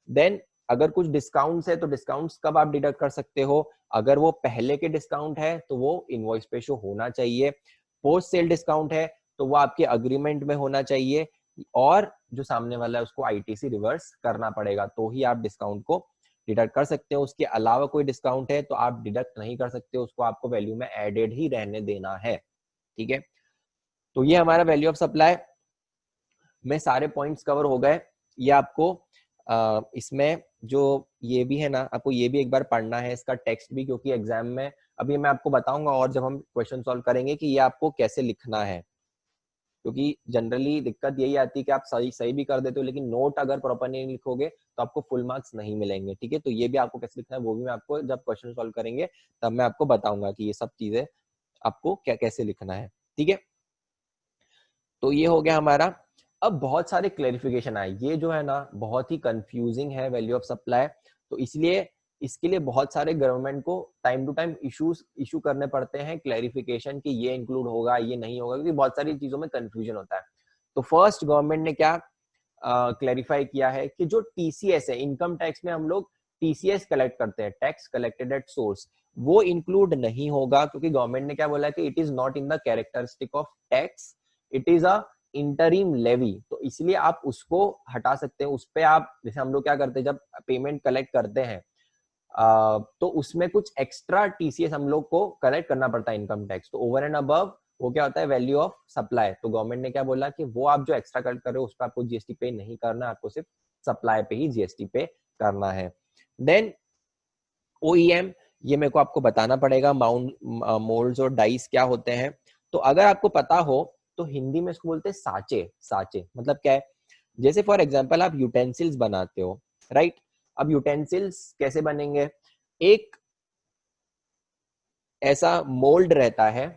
देन अगर कुछ डिस्काउंट्स है तो डिस्काउंट्स कब आप डिडक्ट कर सकते हो? अगर वो पहले के डिस्काउंट है तो वो इनवॉइस पे शो होना चाहिए। पोस्ट सेल डिस्काउंट है तो वो आपके अग्रीमेंट में होना चाहिए, और जो सामने वाला है उसको आईटीसी रिवर्स करना पड़ेगा, तो ही आप डिस्काउंट को डिडक्ट कर सकते हो। उसके अलावा कोई डिस्काउंट है तो आप डिडक्ट नहीं कर सकते, उसको आपको वैल्यू में एडेड ही रहने देना है। ठीक है। तो ये हमारा वैल्यू ऑफ सप्लाई में सारे पॉइंट्स कवर हो गए। ये आपको इसमें जो ये भी है ना, आपको ये भी एक बार पढ़ना है, इसका टेक्स्ट भी, क्योंकि एग्जाम में अभी मैं आपको बताऊंगा और जब हम क्वेश्चन सॉल्व करेंगे कि ये आपको कैसे लिखना है, क्योंकि जनरली दिक्कत यही आती है कि आप सही सही भी कर देते हो, लेकिन नोट अगर प्रॉपर नहीं लिखोगे तो आपको फुल मार्क्स नहीं मिलेंगे। ठीक है। तो ये भी आपको कैसे लिखना है वो भी मैं आपको जब क्वेश्चन सॉल्व करेंगे तब मैं आपको बताऊंगा कि ये सब चीजें आपको क्या कैसे लिखना है। ठीक है। तो ये हो गया हमारा। अब बहुत सारे क्लेरिफिकेशन आए, ये जो है ना बहुत ही कंफ्यूजिंग है वैल्यू ऑफ सप्लाई, तो इसलिए इसके लिए बहुत सारे गवर्नमेंट को टाइम टू टाइम इशू करने पड़ते हैं क्लेरिफिकेशन कि ये इंक्लूड होगा, ये नहीं होगा, क्योंकि बहुत सारी चीजों में कंफ्यूजन होता है। तो फर्स्ट गवर्नमेंट ने क्या क्लैरिफाई किया है कि जो टीसीएस है, इनकम टैक्स में हम लोग टीसीएस कलेक्ट करते हैं, टैक्स कलेक्टेड एट सोर्स, वो इंक्लूड नहीं होगा, क्योंकि गवर्नमेंट ने क्या बोला कि it is not in the characteristic of tax, it is a interim levy. तो इसलिए आप उसको हटा सकते हैं। उस पे आप, जैसे हम लोग क्या करते हैं जब पेमेंट कलेक्ट करते हैं तो उसमें कुछ एक्स्ट्रा टीसीएस हम लोग को कलेक्ट करना पड़ता है, इनकम टैक्स। तो ओवर एंड अबव वो क्या होता है? Value of supply. तो गवर्नमेंट ने क्या बोला कि वो आप जो एक्स्ट्रा कलेक्ट कर रहे हो उस पर आपको जीएसटी पे नहीं करना, आपको सिर्फ सप्लाई पे ही जीएसटी पे करना है। देन ओईएम, ये मेरे को आपको बताना पड़ेगा, माउंट मोल्ड्स और डाइस क्या होते हैं। तो अगर आपको पता हो तो हिंदी में इसको बोलते हैं साचे। साचे मतलब क्या है? जैसे फॉर एग्जांपल आप यूटेंसिल्स बनाते हो, राइट? अब यूटेंसिल्स कैसे बनेंगे? एक ऐसा मोल्ड रहता है,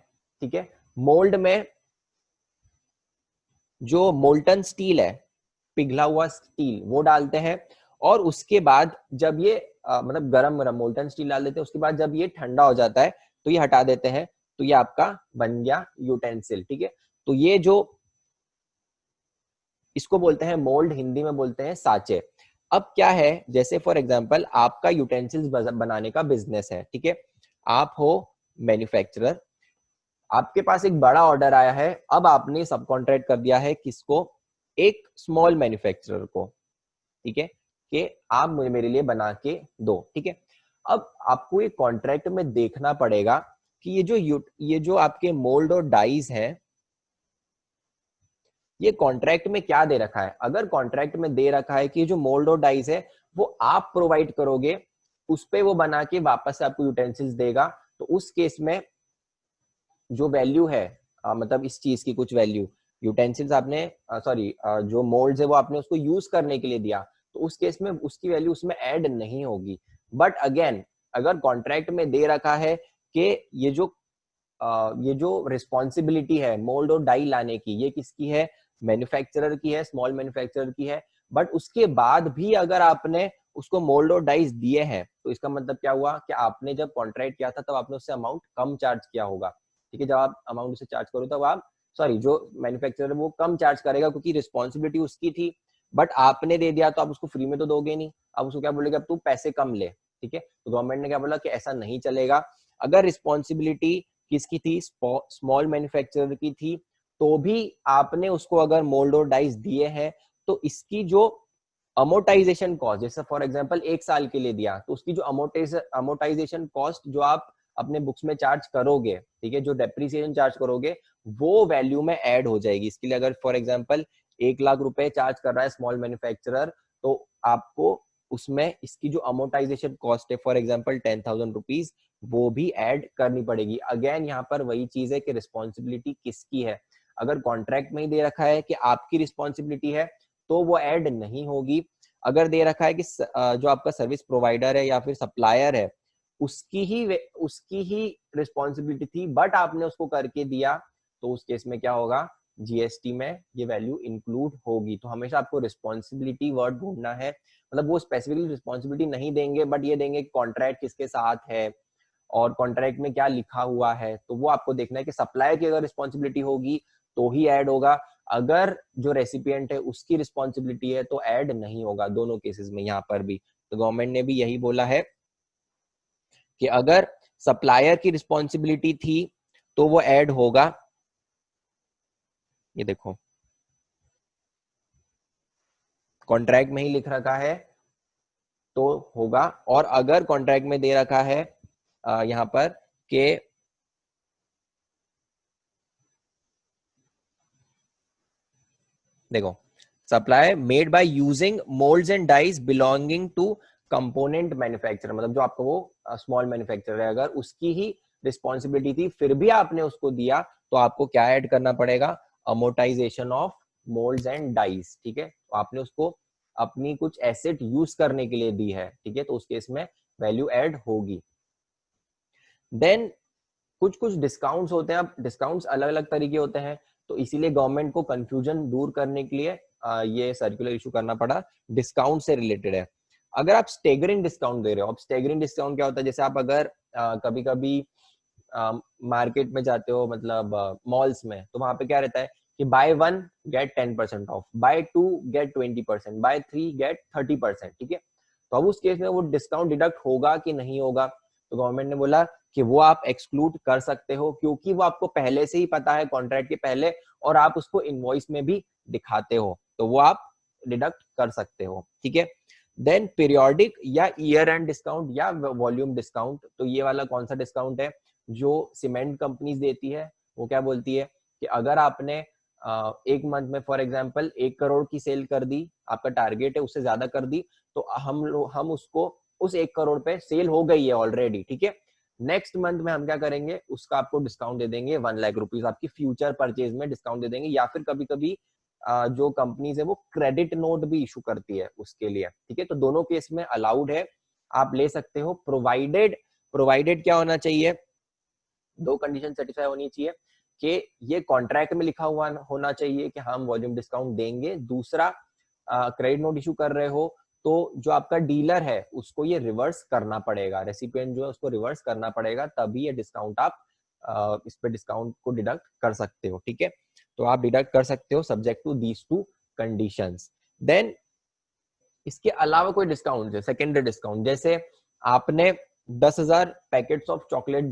ठीक है, मोल्ड में जो मोल्टन स्टील है, पिघला हुआ स्टील, वो डालते हैं, और उसके बाद जब ये मतलब गरम गरम मोल्टन स्टील डाल देते हैं, उसके बाद जब ये ठंडा हो जाता है तो ये हटा देते हैं, तो ये आपका बन गया यूटेंसिल। ठीक है। तो ये जो इसको बोलते हैं मोल्ड, हिंदी में बोलते हैं साचे। अब क्या है, जैसे फॉर एग्जांपल आपका यूटेंसिल्स बनाने का बिजनेस है, ठीक है, आप हो मैन्युफैक्चरर, आपके पास एक बड़ा ऑर्डर आया है, अब आपने सब कॉन्ट्रैक्ट कर दिया है किसको? एक स्मॉल मैन्युफैक्चरर को, ठीक है, कि आप मुझे मेरे लिए बना के दो। ठीक है। अब आपको ये कॉन्ट्रैक्ट में देखना पड़ेगा कि ये जो आपके मोल्ड और डाइज हैं, ये कॉन्ट्रैक्ट में क्या दे रखा है। अगर कॉन्ट्रैक्ट में दे रखा है कि जो मोल्ड और डाइस है वो आप प्रोवाइड करोगे, उस पे वो बना के वापस से आपको यूटेंसिल्स देगा, तो उस केस में जो वैल्यू है मतलब इस चीज की कुछ वैल्यू, यूटेंसिल्स आपने सॉरी जो मोल्ड्स है वो आपने उसको यूज करने के लिए दिया, तो उस केस में उसकी वैल्यू उसमें ऐड नहीं होगी। बट अगेन अगर कॉन्ट्रैक्ट में दे रखा है कि ये जो रिस्पॉन्सिबिलिटी है मोल्ड और डाई लाने की, ये किसकी है? मैन्युफैक्चरर की है, स्मॉल मैन्युफैक्चरर की है, बट उसके बाद भी अगर आपने उसको मोल्ड और डाइस दिए हैं तो इसका मतलब क्या हुआ कि आपने जब कॉन्ट्रैक्ट किया था तब आपने उससे अमाउंट कम चार्ज किया होगा, ठीक है। जब आप अमाउंट उसे चार्ज करो तब आप सॉरी जो मैन्युफैक्चरर है वो कम चार्ज करेगा क्योंकि रिस्पॉन्सिबिलिटी उसकी थी, बट आपने दे दिया तो आप उसको फ्री में तो दोगे नहीं, आप उसको क्या बोलेगे, अब तू पैसे कम ले, ठीक है। तो गवर्नमेंट ने क्या बोला कि ऐसा नहीं चलेगा। अगर रिस्पॉन्सिबिलिटी किसकी थी, स्मॉल मैन्युफैक्चरर की थी, तो भी आपने उसको अगर मोल्ड और डाइस दिए हैं तो इसकी जो अमोटाइजेशन कॉस्ट, जैसे फॉर एग्जांपल 1 साल के लिए दिया तो उसकी जो अमोटाइजेशन कॉस्ट जो आप अपने बुक्स में चार्ज करोगे, ठीक है, जो डेप्रिसिएशन चार्ज करोगे वो वैल्यू में ऐड हो जाएगी। इसके लिए अगर फॉर एग्जांपल 1 लाख रुपए चार्ज कर रहा है स्मॉल मैन्युफैक्चरर, तो आपको उसमें इसकी जो अमोटाइजेशन कॉस्ट है फॉर एग्जांपल 10,000 रुपीज, वो भी ऐड करनी पड़ेगी। अगेन यहाँ पर वही चीज है कि रिस्पॉन्सिबिलिटी किसकी है। अगर कॉन्ट्रैक्ट में ही दे रखा है कि आपकी रिस्पॉन्सिबिलिटी है तो वो ऐड नहीं होगी। अगर दे रखा है कि जो आपका सर्विस प्रोवाइडर है या फिर सप्लायर है उसकी ही रिस्पॉन्सिबिलिटी थी बट आपने उसको करके दिया, तो उस केस में क्या होगा, जीएसटी में ये वैल्यू इंक्लूड होगी। तो हमेशा आपको रिस्पॉन्सिबिलिटी वर्ड ढूंढना है, मतलब वो स्पेसिफिकली रिस्पॉन्सिबिलिटी नहीं देंगे बट ये देंगे कॉन्ट्रैक्ट किसके साथ है और कॉन्ट्रैक्ट में क्या लिखा हुआ है, तो वो आपको देखना है कि सप्लायर की अगर रिस्पॉन्सिबिलिटी होगी तो ही ऐड होगा, अगर जो रेसिपिएंट है उसकी रिस्पॉन्सिबिलिटी है तो ऐड नहीं होगा, दोनों केसेस में। यहाँ पर भी तो गवर्नमेंट ने भी यही बोला है कि अगर सप्लायर की रिस्पॉन्सिबिलिटी थी तो वो ऐड होगा। ये देखो कॉन्ट्रैक्ट में ही लिख रखा है तो होगा, और अगर कॉन्ट्रैक्ट में दे रखा है यहां पर के देखो supply made by using moulds and dies belonging to component manufacturer, मतलब जो आपको वो स्मॉल मैन्युफैक्चरर है अगर उसकी ही रिस्पॉन्सिबिलिटी थी फिर भी आपने उसको दिया तो आपको क्या ऐड करना पड़ेगा, amortisation of moulds and dice, ठीक है। तो आपने उसको अपनी कुछ एसेट यूज करने के लिए दी है, ठीक है, तो उस केस में वैल्यू ऐड होगी। देन कुछ कुछ डिस्काउंट्स होते हैं, अब डिस्काउंट्स अलग अलग तरीके होते हैं, तो इसीलिए गवर्नमेंट को कंफ्यूजन दूर करने के लिए ये सर्कुलर इशू करना पड़ा, डिस्काउंट से रिलेटेड है। अगर आप स्टेगरिंग डिस्काउंट दे रहे हो, अब स्टेगरिंग डिस्काउंट क्या होता है, जैसे आप अगर कभी कभी मार्केट में जाते हो, मतलब मॉल्स में, तो वहां पे क्या रहता है कि buy 1 get 10% off, buy 2 get 20%, buy 3 get 30%, ठीक है। तो अब उस केस में वो डिस्काउंट डिडक्ट होगा कि नहीं होगा, तो गवर्नमेंट ने बोला कि वो आप एक्सक्लूड कर सकते हो क्योंकि वो आपको पहले से ही पता है कॉन्ट्रैक्ट के पहले, और आप उसको इनवॉइस में भी दिखाते हो, तो वो आप डिडक्ट कर सकते हो, ठीक है। देन पीरियोडिक या ईयर एंड डिस्काउंट या वॉल्यूम डिस्काउंट, तो ये वाला कौन सा डिस्काउंट है जो सीमेंट कंपनीज देती है, वो क्या बोलती है कि अगर आपने एक मंथ में फॉर एग्जांपल 1 करोड़ की सेल कर दी, आपका टारगेट है उससे ज्यादा कर दी, तो हम उसको उस 1 करोड़ पे सेल हो गई है ऑलरेडी, ठीक है, नेक्स्ट मंथ में हम क्या करेंगे, उसका आपको डिस्काउंट दे देंगे 1 लाख रुपीज, आपकी फ्यूचर परचेज में डिस्काउंट दे देंगे, या फिर कभी कभी जो कंपनीज है वो क्रेडिट नोट भी इशू करती है उसके लिए, ठीक है। तो दोनों केस में अलाउड है, आप ले सकते हो, प्रोवाइडेड प्रोवाइडेड क्या होना चाहिए, दो कंडीशन सेटिस्फाई होनी चाहिए कि ये कॉन्ट्रैक्ट में लिखा हुआ होना चाहिए कि हम वॉल्यूम डिस्काउंट देंगे, दूसरा क्रेडिट नोट इशू कर रहे हो तो जो आपका डीलर है उसको ये रिवर्स करना पड़ेगा, रेसिपिएंट जो है उसको रिवर्स करना पड़ेगा, तभी ये डिस्काउंट आप इस पे डिस्काउंट को डिडक्ट कर सकते हो, ठीक है। तो आप डिडक्ट कर सकते हो subject to these two conditions. Then इसके अलावा कोई डिस्काउंट है, सेकेंडरी डिस्काउंट, जैसे आपने 10,000 पैकेट्स ऑफ चॉकलेट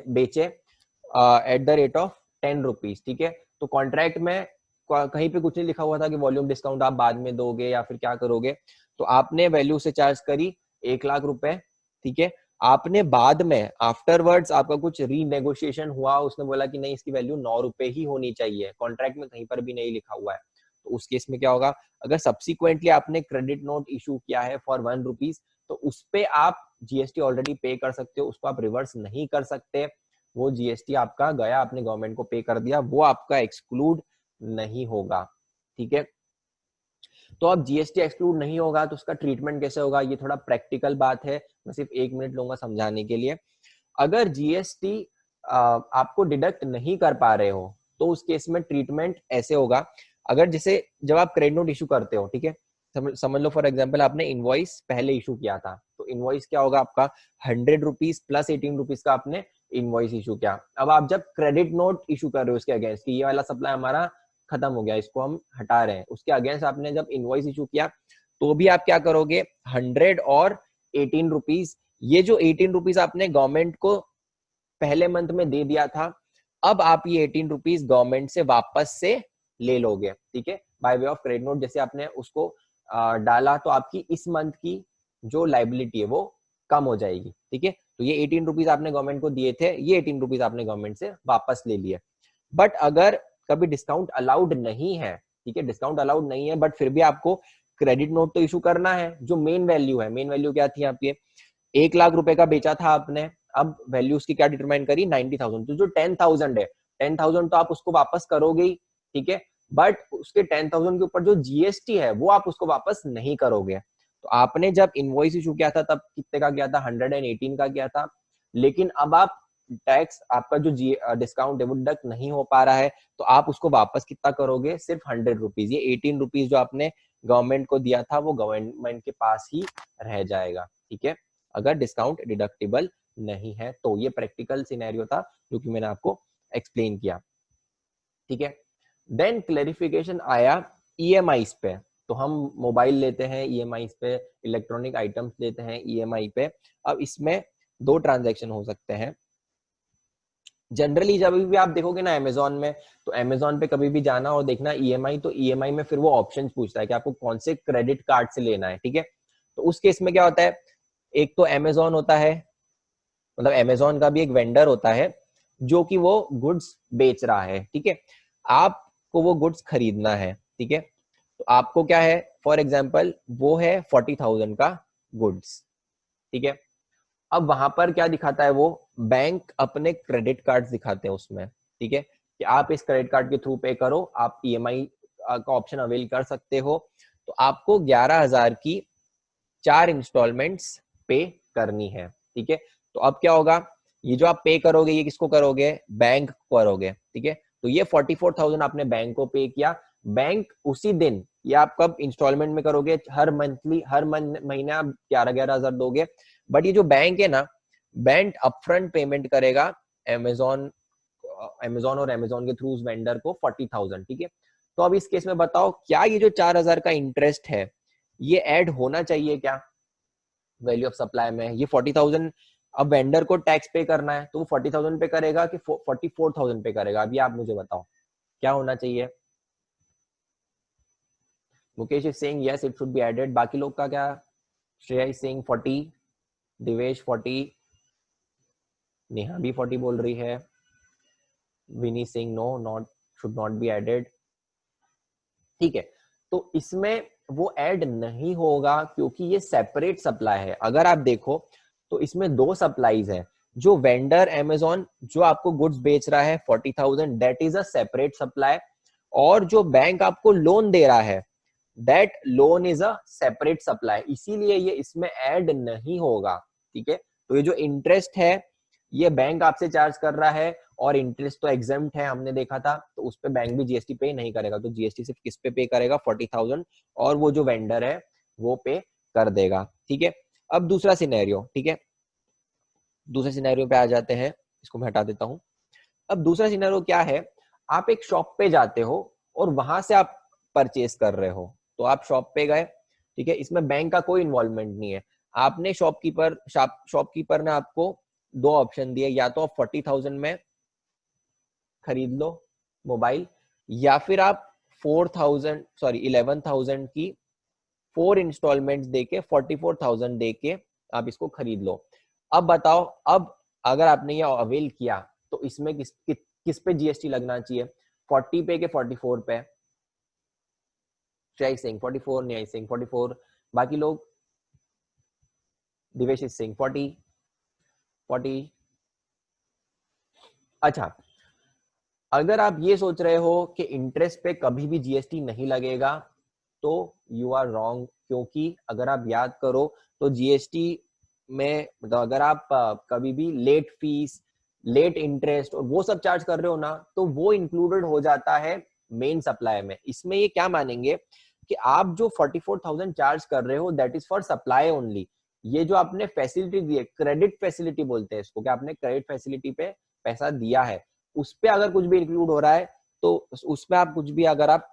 बेचे at the rate of 10 rupees, ठीक है। तो कॉन्ट्रैक्ट में कहीं पे कुछ नहीं लिखा हुआ था कि वॉल्यूम डिस्काउंट आप बाद में दोगे या फिर क्या करोगे, तो आपने वैल्यू से चार्ज करी 1 लाख रुपए, ठीक है। आपने बाद में आफ्टरवर्ड्स आपका कुछ रीनेगोशिएशन हुआ, उसने बोला कि नहीं इसकी वैल्यू 9 रुपए ही होनी चाहिए, कॉन्ट्रैक्ट में कहीं पर भी नहीं लिखा हुआ है, तो उस केस में क्या होगा, अगर सब्सिक्वेंटली आपने क्रेडिट नोट इशू किया है फॉर 1 रुपीज, तो उस पे आप जीएसटी ऑलरेडी पे कर सकते हो, उसको आप रिवर्स नहीं कर सकते, वो जीएसटी आपका गया, आपने गवर्नमेंट को पे कर दिया, वो आपका एक्सक्लूड नहीं होगा, ठीक है। तो अब जीएसटी एक्सक्लूड नहीं होगा तो उसका ट्रीटमेंट कैसे होगा, ये थोड़ा प्रैक्टिकल बात है, मैं सिर्फ 1 मिनट लूंगा समझाने के लिए। अगर जीएसटी आपको डिडक्ट नहीं कर पा रहे हो, तो उस केस में ट्रीटमेंट ऐसे होगा, अगर जैसे जब आप क्रेडिट नोट इशू करते हो, ठीक है, तो 1 लाख रुपए आपने 10,000 रुपए में बेचे, 1 लाख रुपए आपने 10,000 रुपए में बेचे, तो आपको 1 लाख रुपए का डिडक्शन मिलेगा, 1 लाख रुपए का डिडक्शन मिलेगा, तो आपको 1 लाख रुपए का समझ लो फॉर एग्जाम्पल आपने इनवॉइस पहले इशू किया था, तो इनवॉइस क्या होगा आपका 100 रुपीज प्लस 18 रुपीज का आपने इनवॉइस इशू किया। अब आप जब क्रेडिट नोट इशू कर रहे हो उसके अगेंस्ट कि ये वाला सप्लाई हमारा खत्म हो गया, इसको हम हटा रहे हैं, उसके अगेंस्ट आपने जब इनवॉइस इशू किया तो भी आप क्या करोगे 100 और 18 रुपीज, ये जो 18 रुपीज आपने गवर्नमेंट को पहले मंथ में दे दिया था, अब आप ये 18 रुपीज गवर्नमेंट से वापस से ले लोगे, ठीक है, bye way of credit note. जैसे आपने उसको डाला तो आपकी इस मंथ की जो लाइबिलिटी है वो कम हो जाएगी, ठीक है। तो ये 18 रुपीज आपने गवर्नमेंट को दिए थे, ये 18 रुपीज आपने गवर्नमेंट से वापस ले लिए। बट अगर कभी डिस्काउंट अलाउड नहीं है, ठीक है, डिस्काउंट अलाउड नहीं है, बट फिर भी आपको क्रेडिट नोट तो इशू करना है। जो मेन वैल्यू है, मेन वैल्यू क्या थी आपकी, 1 लाख रुपए का बेचा था आपने, अब वैल्यू उसकी क्या डिटरमाइन करी 90,000, तो जो 10,000 है 10,000 तो आप उसको वापस करोगे ही, ठीक है, बट उसके 10,000 के ऊपर जो जीएसटी है वो आप उसको वापस नहीं करोगे। तो आपने जब इनवॉइस इशू किया था तब कितने का किया था 118 का किया था, लेकिन अब आप टैक्स आपका जो डिस्काउंट है वो डिडक्ट नहीं हो पा रहा है, तो आप उसको वापस कितना करोगे सिर्फ 100 रुपीज, ये 18 रुपीज जो आपने गवर्नमेंट को दिया था वो गवर्नमेंट के पास ही रह जाएगा, ठीक है, अगर डिस्काउंट डिडक्टिबल नहीं है तो। ये प्रैक्टिकल सिनेरियो था जो कि मैंने आपको एक्सप्लेन किया, ठीक है। देन क्लैरिफिकेशन आया ईएमआईज पे, तो हम मोबाइल लेते हैं ईएमआईज पे, इलेक्ट्रॉनिक आइटम्स लेते हैं ईएमआई पे। अब इसमें दो ट्रांजैक्शन हो सकते हैं। जनरली जब भी आप देखोगे ना अमेजोन में, तो अमेजोन पे कभी भी जाना और देखना ईएमआई, तो ईएमआई में फिर वो ऑप्शंस पूछता है कि आपको कौन से क्रेडिट कार्ड से लेना है, ठीक है। तो उस केस में क्या होता है, एक तो अमेजोन होता है, मतलब अमेजोन का भी एक वेंडर होता है जो कि वो गुड्स बेच रहा है, ठीक है, आपको वो गुड्स खरीदना है, ठीक है। तो आपको क्या है, फॉर एग्जाम्पल वो है 40,000 का गुड्स, ठीक है। अब वहां पर क्या दिखाता है, वो बैंक अपने क्रेडिट कार्ड दिखाते हैं उसमें, ठीक है, कि आप इस क्रेडिट कार्ड के थ्रू पे करो, आप ईएमआई का ऑप्शन अवेल कर सकते हो। तो आपको 11,000 की 4 इंस्टॉलमेंट्स पे करनी है, ठीक है। तो अब क्या होगा, ये जो आप पे करोगे ये किसको करोगे, बैंक को करोगे, ठीक है। तो ये 44,000 आपने बैंक को पे किया, बैंक उसी दिन, ये आप कब इंस्टॉलमेंट में करोगे, हर मंथली, हर महीने आप 11,000 दोगे, बट ये जो बैंक है ना, बैंक अपफ्रंट पेमेंट करेगा अमेजोन और अमेजोन के थ्रू उस वेंडर को 40,000, ठीक है। तो अब इस केस में बताओ क्या ये जो 4,000 का इंटरेस्ट है ये ऐड होना चाहिए क्या वैल्यू ऑफ सप्लाई में, ये 40,000 अब वेंडर को टैक्स पे करना है तो वो 40,000 पे करेगा कि 44,000 पे करेगा, अभी आप मुझे बताओ क्या होना चाहिए। Mukesh is saying yes it should be added, बाकी लोग का क्या, श्रेया इज सेइंग 40, दिवेश 40, नेहा भी 40 बोल रही है, Vini Singh no not should not be added, ठीक है। तो इसमें वो ऐड नहीं होगा क्योंकि ये सेपरेट सप्लाई है। अगर आप देखो तो इसमें दो सप्लाईज है, जो वेंडर अमेजोन जो आपको गुड्स बेच रहा है 40,000 that is a separate supply, और जो बैंक आपको लोन दे रहा है that loan is a separate supply, इसीलिए ये इसमें ऐड नहीं होगा, ठीक है। तो ये जो इंटरेस्ट है ये बैंक आपसे चार्ज कर रहा है, और इंटरेस्ट तो एग्जेम्प्ट है हमने देखा था, तो उस पे बैंक भी जीएसटी पे नहीं करेगा, तो जीएसटी सिर्फ किस पे करेगा 40,000, और वो जो वेंडर है वो पे कर देगा, ठीक है। अब दूसरा सिनेरियो, ठीक है, दूसरे सिनेरियो पे आ जाते हैं, इसको मैं हटा देता हूं। अब दूसरा सिनेरियो क्या है, आप एक शॉप पे जाते हो और वहां से आप परचेस कर रहे हो, तो आप शॉप पे गए, ठीक है, इसमें बैंक का कोई इन्वॉल्वमेंट नहीं है, आपने शॉपकीपर ने आपको दो ऑप्शन दिए, या तो आप 40,000 में खरीद लो मोबाइल, या फिर आप 11,000 की 4 इंस्टॉलमेंट्स देके 44,000 देके आप इसको खरीद लो। अब बताओ, अब अगर आपने ये अवेल किया तो इसमें किस पे जीएसटी लगना चाहिए, 40 पे के 44 पे, जय सिंह 44, न्याय सिंह 44, बाकी लोग, दिवेश सिंह 40। अच्छा, अगर आप ये सोच रहे हो कि इंटरेस्ट पे कभी भी जीएसटी नहीं लगेगा तो यू आर रॉन्ग, क्योंकि अगर आप याद करो तो जीएसटी में मतलब अगर आप कभी भी लेट फीस, लेट इंटरेस्ट और वो सब चार्ज कर रहे हो ना, तो वो इंक्लूडेड हो जाता है मेन सप्लाई में। इसमें ये क्या मानेंगे कि आप जो 44,000 चार्ज कर रहे हो that is for supply only. ये जो आपने फैसिलिटी दी है, क्रेडिट फैसिलिटी बोलते हैं इसको, कि आपने क्रेडिट फैसिलिटी पे पैसा दिया है, उस पे अगर कुछ भी इंक्लूड हो रहा है तो उसमें आप कुछ भी अगर आप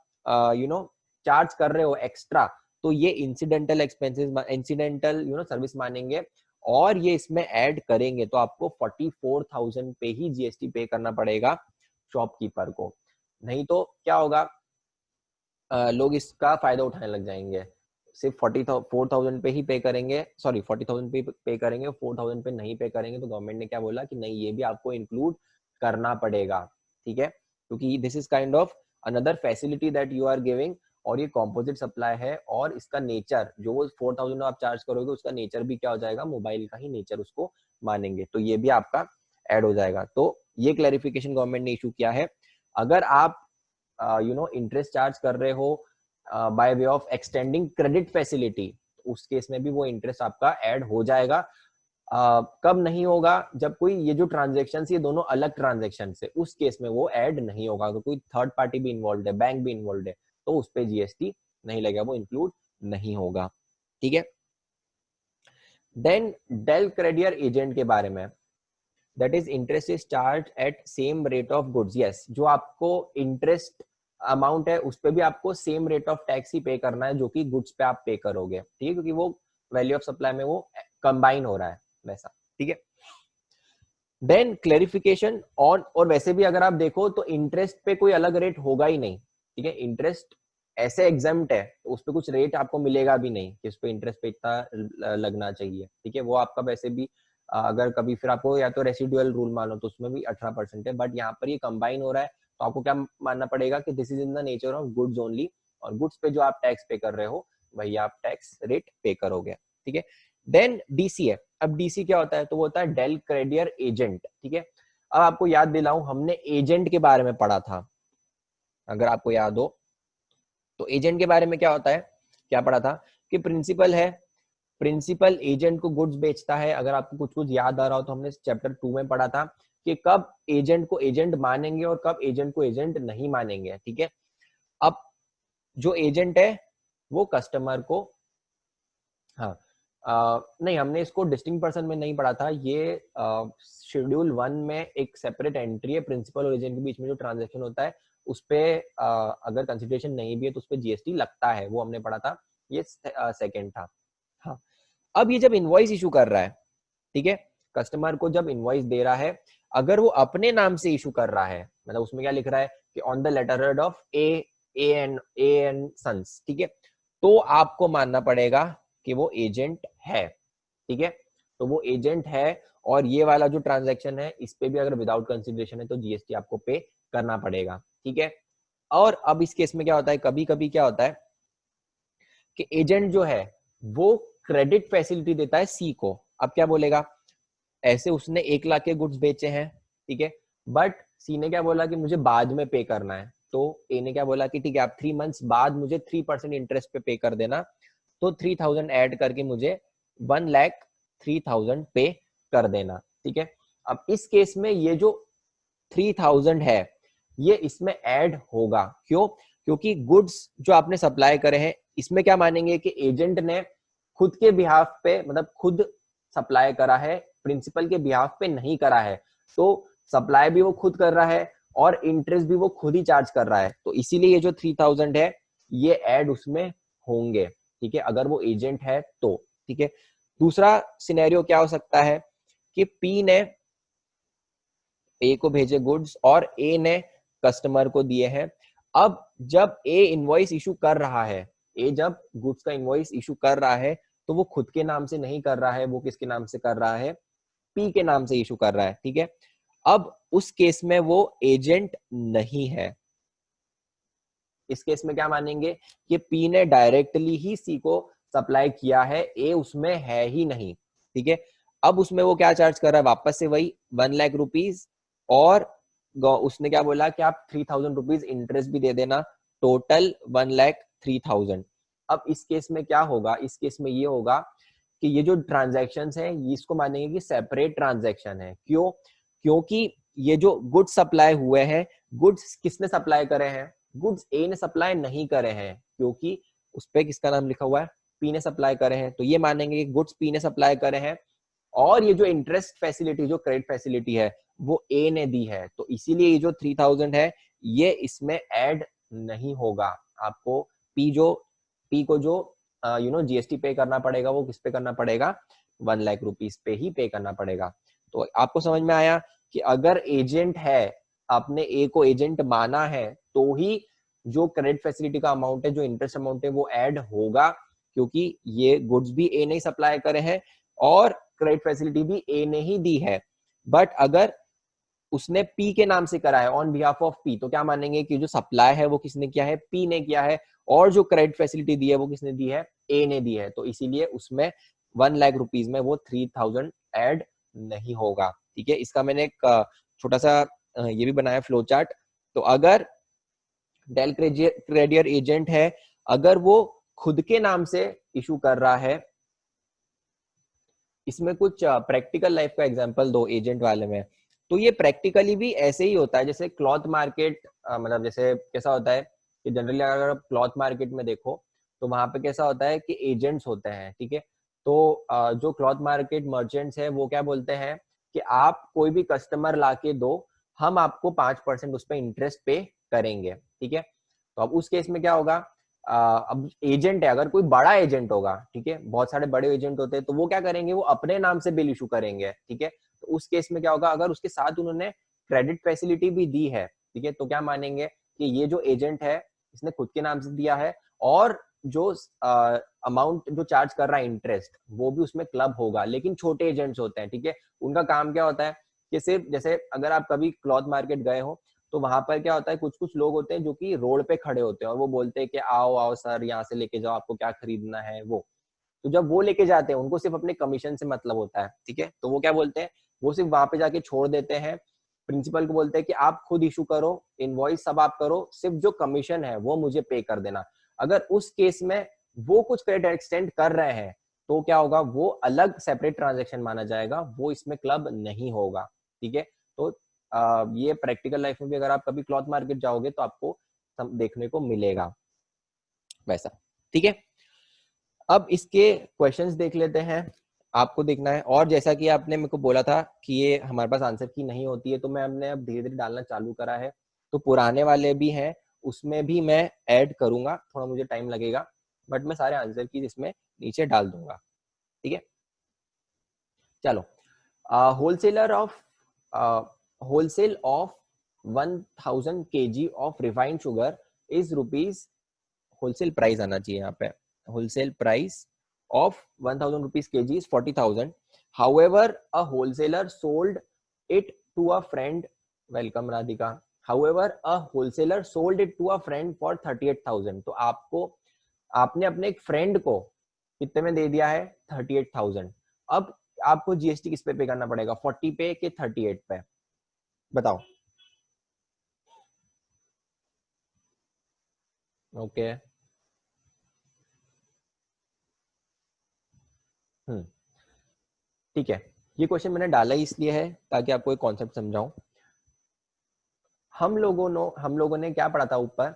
चार्ज कर रहे हो एक्स्ट्रा, तो ये इंसिडेंटल एक्सपेंसेस, इंसिडेंटल सर्विस मानेंगे और ये इसमें ऐड करेंगे, तो आपको 44,000 पे ही जीएसटी पे करना पड़ेगा शॉपकीपर को। नहीं तो क्या होगा, लोग इसका फायदा उठाने लग जाएंगे, सिर्फ 4,000 पे ही पे करेंगे, सॉरी 40,000 पे पे करेंगे, 4,000 पे नहीं पे करेंगे। तो गवर्नमेंट ने क्या बोला कि नहीं, ये भी आपको इंक्लूड करना पड़ेगा, ठीक है, क्योंकि this is kind of another facility that you are giving, और ये कॉम्पोजिट सप्लाई है, और इसका नेचर जो वो 4,000 आप चार्ज करोगे उसका नेचर भी क्या हो जाएगा, मोबाइल का ही नेचर उसको मानेंगे, तो ये भी आपका ऐड हो जाएगा। तो ये क्लैरिफिकेशन गवर्नमेंट ने इशू किया है। अगर आप इंटरेस्ट चार्ज कर रहे हो by way of extending credit facility, उस केस में भी वो इंटरेस्ट आपका ऐड हो जाएगा। कब नहीं होगा, जब कोई ये जो ट्रांजेक्शन ये दोनों अलग ट्रांजेक्शन है, उस केस में वो ऐड नहीं होगा। अगर कोई थर्ड पार्टी भी इन्वॉल्व है, बैंक भी इन्वॉल्व है, तो उस पर जीएसटी नहीं लगेगा, वो इंक्लूड नहीं होगा, ठीक है। देन डेल क्रेडियर एजेंट के बारे में, that is interest is charge at same rate of goods. Yes, जो आपको इंटरेस्ट अमाउंट है उस पे भी आपको सेम रेट ऑफ टैक्स ही पे करना है जो कि गुड्स पे आप पे करोगे, ठीक है, क्योंकि वो वैल्यू ऑफ सप्लाई में वो कंबाइन हो रहा है वैसा, ठीक है। देन क्लेरिफिकेशन ऑन, और वैसे भी अगर आप देखो तो इंटरेस्ट पे कोई अलग रेट होगा ही नहीं, ठीक है, इंटरेस्ट ऐसे एग्जाम्प्ट है तो उस पर कुछ रेट आपको मिलेगा भी नहीं कि उस पर इंटरेस्ट पे इतना लगना चाहिए, ठीक है। वो आपका वैसे भी अगर कभी फिर आपको या तो रेसिडुअल रूल मानो तो उसमें भी 18% है, बट यहाँ पर ये कंबाइन हो रहा है, तो आपको क्या मानना पड़ेगा कि this is in the nature of goods only, और गुड्स पे जो आप टैक्स पे कर रहे हो वही आप टैक्स रेट पे करोगे, ठीक है। देन डीसी है। अब डीसी क्या होता है, तो वो होता है डेल क्रेडियर एजेंट, ठीक है। अब आपको याद दिलाऊं, हमने एजेंट के बारे में पढ़ा था, अगर आपको याद हो तो एजेंट के बारे में क्या होता है, क्या पढ़ा था कि प्रिंसिपल है, प्रिंसिपल एजेंट को गुड्स बेचता है। अगर आपको कुछ कुछ याद आ रहा हो तो हमने चैप्टर 2 में पढ़ा था कि कब एजेंट को एजेंट मानेंगे और कब एजेंट को एजेंट नहीं मानेंगे, ठीक है। अब जो एजेंट है वो कस्टमर को, हाँ नहीं, हमने इसको डिस्टिंक्ट पर्सन में नहीं पढ़ा था, ये शेड्यूल 1 में एक सेपरेट एंट्री है, प्रिंसिपल और एजेंट के बीच में जो ट्रांजेक्शन होता है उस पे अगर कंसिडरेशन नहीं भी है तो उस पे जीएसटी लगता है, वो हमने पढ़ा था, ये सेकंड था। हाँ, अब ये जब इनवॉइस इशू कर रहा है, ठीक है, कस्टमर को जब इनवॉइस दे रहा है, अगर वो अपने नाम से इशू कर रहा है, मतलब उसमें क्या लिख रहा है कि on the letterhead of A N Sons, ठीक है, तो आपको मानना पड़ेगा कि वो एजेंट है, ठीक है, तो वो एजेंट है। और ये वाला जो ट्रांजैक्शन है इस पे भी अगर विदाउट कंसिडरेशन है तो जीएसटी आपको पे करना पड़ेगा, ठीक है। और अब इस केस में क्या होता है, कभी कभी क्या होता है कि एजेंट जो है वो क्रेडिट फैसिलिटी देता है सी को। अब क्या बोलेगा, ऐसे उसने 1 लाख के गुड्स बेचे हैं, ठीक है, बट सी ने क्या बोला कि मुझे बाद में पे करना है, तो ए ने क्या बोला कि ठीक है आप 3 मंथ्स बाद मुझे 3% इंटरेस्ट पे कर देना, तो 3,000 ऐड करके मुझे 1,03,000 पे कर देना, ठीक है। अब इस केस में ये जो 3,000 है ये इसमें ऐड होगा, क्यों, क्योंकि गुड्स जो आपने सप्लाई करे हैं इसमें क्या मानेंगे कि एजेंट ने खुद के बिहाफ पे, मतलब खुद सप्लाई करा है, प्रिंसिपल के बिहाफ पे नहीं करा है, तो सप्लाई भी वो खुद कर रहा है और इंटरेस्ट भी वो खुद ही चार्ज कर रहा है, तो इसीलिए ये जो 3,000 है ये ऐड उसमें होंगे, ठीक है, अगर वो एजेंट है तो, ठीक है। दूसरा सिनेरियो क्या हो सकता है कि पी ने ए को भेजे गुड्स और ए ने कस्टमर को दिए हैं। अब जब ए इनवॉइस इशू कर रहा है, ए जब गुड्स का इनवॉइस इशू कर रहा है तो वो खुद के नाम से नहीं कर रहा है, वो किसके नाम से कर रहा है, पी के नाम से इशू कर रहा है, ठीक है। अब उस केस में वो एजेंट नहीं है, इस केस में क्या मानेंगे कि पी ने डायरेक्टली ही सी को सप्लाई किया है, ए उसमें है ही नहीं, ठीक है। अब उसमें वो क्या चार्ज कर रहा है, वापस से वही 1,00,000 रुपीज, और उसने क्या बोला कि आप 3,000 रुपीज इंटरेस्ट भी दे देना, टोटल 1,03,000। अब इस केस में क्या होगा, इस केस में ये होगा कि ये जो ट्रांजैक्शंस है इसको मानेंगे कि सेपरेट ट्रांजैक्शन है, क्यों, क्योंकि ये जो गुड्स सप्लाई हुए हैं, गुड्स किसने सप्लाई करे हैं, गुड्स ए ने सप्लाई नहीं करे हैं, क्योंकि उस पे किसका नाम लिखा हुआ है, पी ने सप्लाई करे हैं, तो ये मानेंगे कि गुड्स पी ने सप्लाई करे हैं और ये जो इंटरेस्ट फैसिलिटी, जो क्रेडिट फैसिलिटी है वो ए ने दी है, तो इसीलिए ये जो 3000 है ये इसमें ऐड नहीं होगा। आपको पी को जो जीएसटी पे करना पड़ेगा वो किस पे करना पड़ेगा, 1 लाख रुपीस पे ही पे करना पड़ेगा। तो आपको समझ में आया कि अगर एजेंट है, आपने ए को एजेंट माना है, तो ही जो क्रेडिट फैसिलिटी का अमाउंट है, जो इंटरेस्ट अमाउंट है वो ऐड होगा, क्योंकि ये गुड्स भी ए ने सप्लाई करे हैं और क्रेडिट फैसिलिटी भी ए ने ही दी है। बट अगर उसने पी के नाम से करा है, ऑन बिहाफ ऑफ पी, तो क्या मानेंगे कि जो सप्लाई है वो किसने किया है, पी ने किया है, और जो क्रेडिट फैसिलिटी दी है वो किसने दी है, ए ने दी है, तो इसीलिए उसमें 1 लाख रुपीस में वो 3000 ऐड नहीं होगा। ठीक है, इसका मैंने एक छोटा सा ये भी बनाया फ्लो चार्ट। तो अगर डेल क्रेडियर एजेंट है, अगर वो खुद के नाम से इशू कर रहा है, इसमें कुछ प्रैक्टिकल लाइफ का एग्जांपल दो एजेंट वाले में, तो ये प्रैक्टिकली भी ऐसे ही होता है जैसे क्लॉथ मार्केट, मतलब जैसे कैसा होता है कि जनरली अगर आप क्लॉथ मार्केट में देखो तो वहां पे कैसा होता है कि एजेंट्स होते हैं, ठीक है। तो जो क्लॉथ मार्केट मर्चेंट्स है वो क्या बोलते हैं कि आप कोई भी कस्टमर लाके दो, हम आपको 5% उस पर इंटरेस्ट पे करेंगे, ठीक है। तो अब उस केस में क्या होगा, अब एजेंट है, अगर कोई बड़ा एजेंट होगा, ठीक है, बहुत सारे बड़े एजेंट होते हैं, तो वो क्या करेंगे, वो अपने नाम से बिल इशू करेंगे, ठीक है। तो उस केस में क्या होगा, अगर उसके साथ उन्होंने क्रेडिट फैसिलिटी भी दी है, ठीक है, तो क्या मानेंगे कि ये जो एजेंट है इसने खुद के नाम से दिया है और जो अमाउंट जो चार्ज कर रहा है इंटरेस्ट, वो भी उसमें क्लब होगा। लेकिन छोटे एजेंट्स होते हैं, ठीक है, उनका काम क्या होता है कि सिर्फ जैसे अगर आप कभी क्लॉथ मार्केट गए हो तो वहां पर क्या होता है, कुछ कुछ लोग होते हैं जो कि रोड पे खड़े होते हैं और वो बोलते हैं कि आओ आओ सर यहाँ से लेके जाओ, आपको क्या खरीदना है वो। तो जब वो लेके जाते हैं उनको सिर्फ अपने कमीशन से मतलब होता है, ठीक है, तो वो क्या बोलते हैं, वो सिर्फ वहां पे जाके छोड़ देते हैं, प्रिंसिपल को बोलते हैं कि आप खुद इशू करो, इनवॉइस सब आप करो, सिर्फ जो कमीशन है वो मुझे पे कर देना। अगर उस केस में वो कुछ क्रेडिट एक्सटेंड कर रहे हैं तो क्या होगा, वो अलग सेपरेट ट्रांजेक्शन माना जाएगा, वो इसमें क्लब नहीं होगा, ठीक है। तो ये प्रैक्टिकल लाइफ में भी अगर आप कभी क्लॉथ मार्केट जाओगे तो आपको देखने को मिलेगा वैसा, ठीक है। अब इसके क्वेश्चंस देख लेते हैं, आपको देखना है, और जैसा कि आपने मेरे को बोला था कि ये हमारे पास आंसर की नहीं होती है, तो मैं हमने अब धीरे धीरे डालना चालू करा है, तो पुराने वाले भी हैं उसमें भी मैं ऐड करूंगा, थोड़ा मुझे टाइम लगेगा, बट मैं सारे आंसर की इसमें नीचे डाल दूंगा, ठीक है। चलो, wholesaler of wholesale of 1000 kg of refined sugar is rupees, wholesale price आना चाहिए यहाँ पे, wholesale price of 1000 rupees kg is 40,000. However, a wholesaler sold it to a friend. Welcome Radhika. However, a wholesaler sold it to a friend for 38,000. तो आपको, आपने अपने एक friend को कितने में दे दिया है, 38,000। अब आपको जीएसटी किस पे करना पड़ेगा, 40 पे कि 38 पे, बताओ। ओके, ठीक है, ये क्वेश्चन मैंने डाला ही इसलिए है ताकि आपको एक कॉन्सेप्ट समझाऊं। हम लोगों ने क्या पढ़ा था ऊपर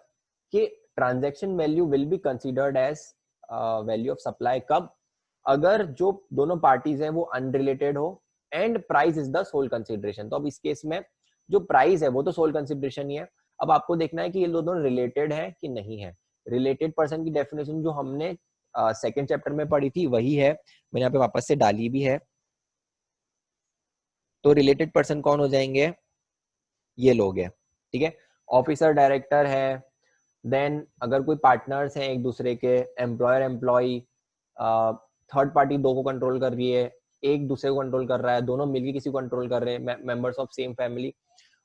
कि transaction value will be considered as value of supply कब, अगर जो दोनों पार्टीज हैं वो अनरिलेटेड हो and price is the sole consideration. तो अब इस केस में जो प्राइस है वो तो सोल कंसिडरेशन ही है, अब आपको देखना है कि ये दोनों रिलेटेड है कि नहीं है। रिलेटेड पर्सन की डेफिनेशन जो हमने सेकेंड चैप्टर में पढ़ी थी वही है, मैंने यहाँ पे वापस से डाली भी है। तो रिलेटेड पर्सन कौन हो जाएंगे, ये लोग हैं, ठीक है। ऑफिसर डायरेक्टर है, देन अगर कोई पार्टनर्स हैं एक दूसरे के, एम्प्लॉयर एम्प्लॉय, थर्ड पार्टी दो को कंट्रोल कर रही है, एक दूसरे को कंट्रोल कर रहा है, दोनों मिलकर किसी को कंट्रोल कर रहे हैं, मेंबर्स ऑफ सेम फैमिली,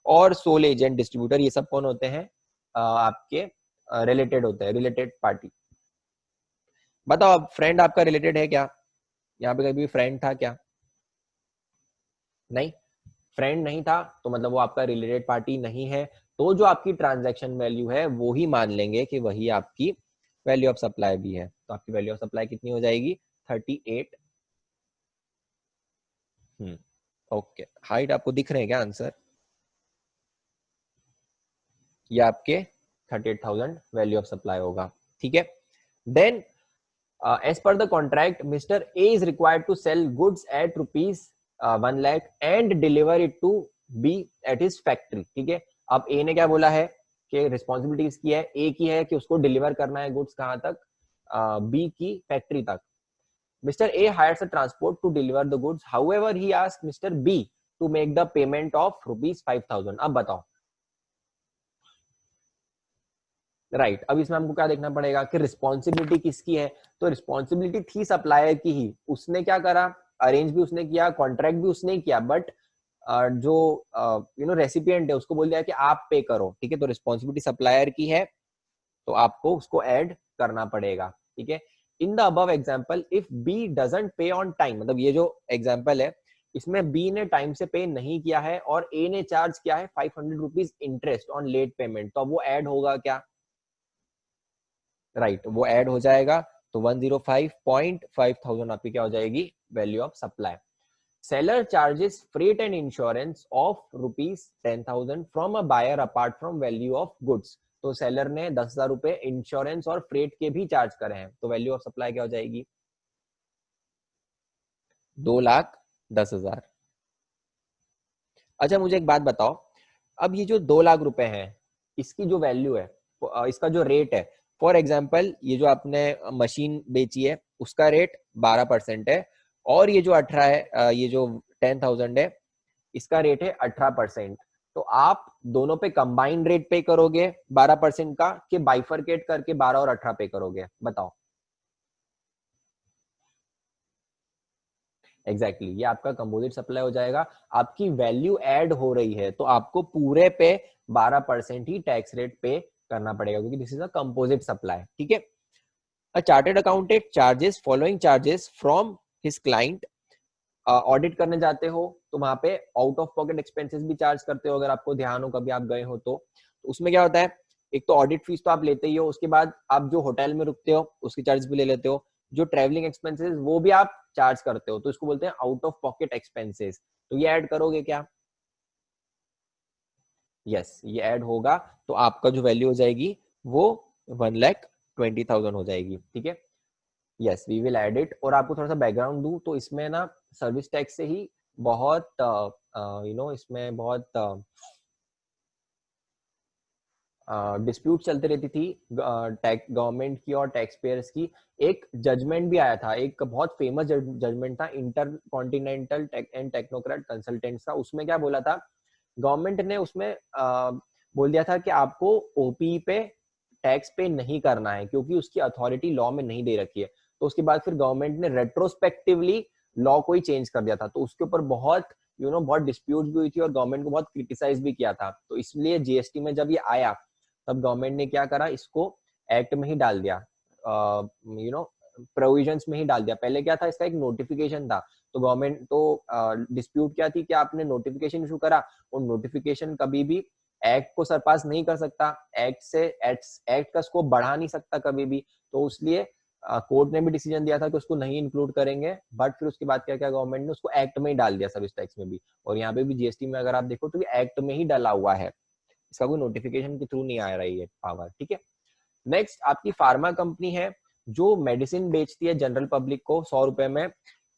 और सोल एजेंट डिस्ट्रीब्यूटर, ये सब कौन होते हैं, आपके रिलेटेड होते हैं, रिलेटेड पार्टी। बताओ अब फ्रेंड आपका रिलेटेड है क्या, यहाँ पे कभी फ्रेंड था क्या, नहीं, फ्रेंड नहीं था, तो मतलब वो आपका रिलेटेड पार्टी नहीं है, तो जो आपकी ट्रांजैक्शन वैल्यू है वो ही मान लेंगे कि वही आपकी वैल्यू ऑफ सप्लाई भी है। तो आपकी वैल्यू ऑफ सप्लाई कितनी हो जाएगी, 38। ओके, हाइट आपको दिख रहे हैं क्या आंसर, ये आपके 38,000 वैल्यू ऑफ सप्लाई होगा, ठीक है। Then as per the contract, Mr. A is required to sell goods at rupees 1 lakh and deliver it to B at his factory. ठीक है, अब A ने क्या बोला है कि रिस्पॉन्सिबिलिटी किसकी है, A की है कि उसको डिलीवर करना है गुड्स कहां तक, B की फैक्ट्री तक. Mr. A hires a transport to deliver the goods. However, he asks Mr. B to make the payment of rupees 5,000. अब बताओ. राइट, अब इसमें हमको क्या देखना पड़ेगा कि रिस्पॉन्सिबिलिटी किसकी है. तो रिस्पॉन्सिबिलिटी थी सप्लायर की ही. उसने क्या करा, अरेंज भी उसने किया, कॉन्ट्रैक्ट भी उसने किया, बट जो रेसिपिएंट है उसको बोल दिया कि आप पे करो. ठीक है, तो रिस्पॉन्सिबिलिटी सप्लायर की है तो आपको उसको ऐड करना पड़ेगा. ठीक है, in the above example if B doesn't pay on time, मतलब ये जो एग्जाम्पल है इसमें बी ने टाइम से पे नहीं किया है और ए ने चार्ज किया है 500 rupees interest on late payment, तो अब वो ऐड होगा क्या. राइट, वो ऐड हो जाएगा. तो 105.5000 आपकी क्या हो जाएगी, value of supply. Seller charges freight and insurance of rupees 10,000 from a buyer apart from value of goods. तो सेलर ने 10,000 रुपए इंश्योरेंस और फ्रेट के भी चार्ज करे हैं, तो वैल्यू ऑफ सप्लाई क्या हो जाएगी, 2,10,000. अच्छा मुझे एक बात बताओ, अब ये जो 2 लाख रुपए हैं इसकी जो वैल्यू है, इसका जो रेट है, फॉर एग्जाम्पल ये जो आपने मशीन बेची है उसका रेट 12% है और ये जो 18 है, ये जो 10,000 है इसका रेट है 18%. तो आप दोनों पे कंबाइंड रेट पे करोगे 12% का कि बाइफरकेट करके 12 और 18 पे करोगे, बताओ. एग्जैक्टली ये आपका कंपोजिट सप्लाई हो जाएगा. आपकी वैल्यू ऐड हो रही है तो आपको पूरे पे 12% ही टैक्स रेट पे करना पड़ेगा क्योंकि this is a composite supply. ठीक है, a chartered accountant charges following charges from his client. Audit करने जाते हो तो वहां पे आउट ऑफ पॉकेट एक्सपेंसेस भी चार्ज करते हो, अगर आपको ध्यान हो कभी आप गए हो तो उसमें क्या होता है, एक तो ऑडिट फीस तो आप लेते ही हो, उसके बाद आप जो होटल में रुकते हो उसकी चार्ज भी ले लेते हो, जो ट्रेवलिंग एक्सपेंसेस वो भी आप चार्ज करते हो, तो इसको बोलते हैं आउट ऑफ पॉकेट एक्सपेंसेस. तो ये ऐड करोगे क्या, यस ये ऐड होगा तो आपका जो वैल्यू हो जाएगी वो 1,20,000 हो जाएगी. ठीक है, yes we will add it. और आपको थोड़ा सा बैकग्राउंड दूं तो इसमें ना सर्विस टैक्स से ही बहुत इसमें बहुत डिस्प्यूट चलती रहती थी गवर्नमेंट की और टैक्स पेयर्स की. एक जजमेंट भी आया था, एक बहुत फेमस जजमेंट था inter continental and technocrat consultants का. उसमें क्या बोला था, गवर्नमेंट ने उसमें बोल दिया था कि आपको ओपी पे टैक्स पे नहीं करना है क्योंकि उसकी अथॉरिटी लॉ में नहीं दे रखी है. तो उसके बाद फिर गवर्नमेंट ने रेट्रोस्पेक्टिवली लॉ को ही चेंज कर दिया था, तो उसके ऊपर बहुत बहुत डिस्प्यूट भी हुई थी और गवर्नमेंट को बहुत क्रिटिसाइज भी किया था. तो इसलिए जीएसटी में जब ये आया तब गवर्नमेंट ने क्या करा, इसको एक्ट में ही डाल दिया, प्रोविजंस में ही डाल दिया. पहले क्या था, इसका एक नोटिफिकेशन था. तो गवर्नमेंट तो डिस्प्यूट क्या थी कि आपने नोटिफिकेशन इशू करा और नोटिफिकेशन कभी भी एक्ट को सरपास नहीं कर सकता, एक्ट का स्कोप बढ़ा नहीं सकता कभी भी. तो इसलिए कोर्ट ने भी डिसीजन दिया था कि उसको नहीं इंक्लूड करेंगे, बट फिर उसके बाद क्या क्या गवर्नमेंट ने उसको एक्ट में ही डाल दिया सर्विस टैक्स में भी. और यहाँ पे भी जीएसटी में अगर आप देखो तो एक्ट में ही डाला हुआ है, इसका कोई नोटिफिकेशन के थ्रू नहीं आ रही है पावर. ठीक है, नेक्स्ट आपकी फार्मा कंपनी है जो मेडिसिन बेचती है जनरल पब्लिक को 100 रुपए में.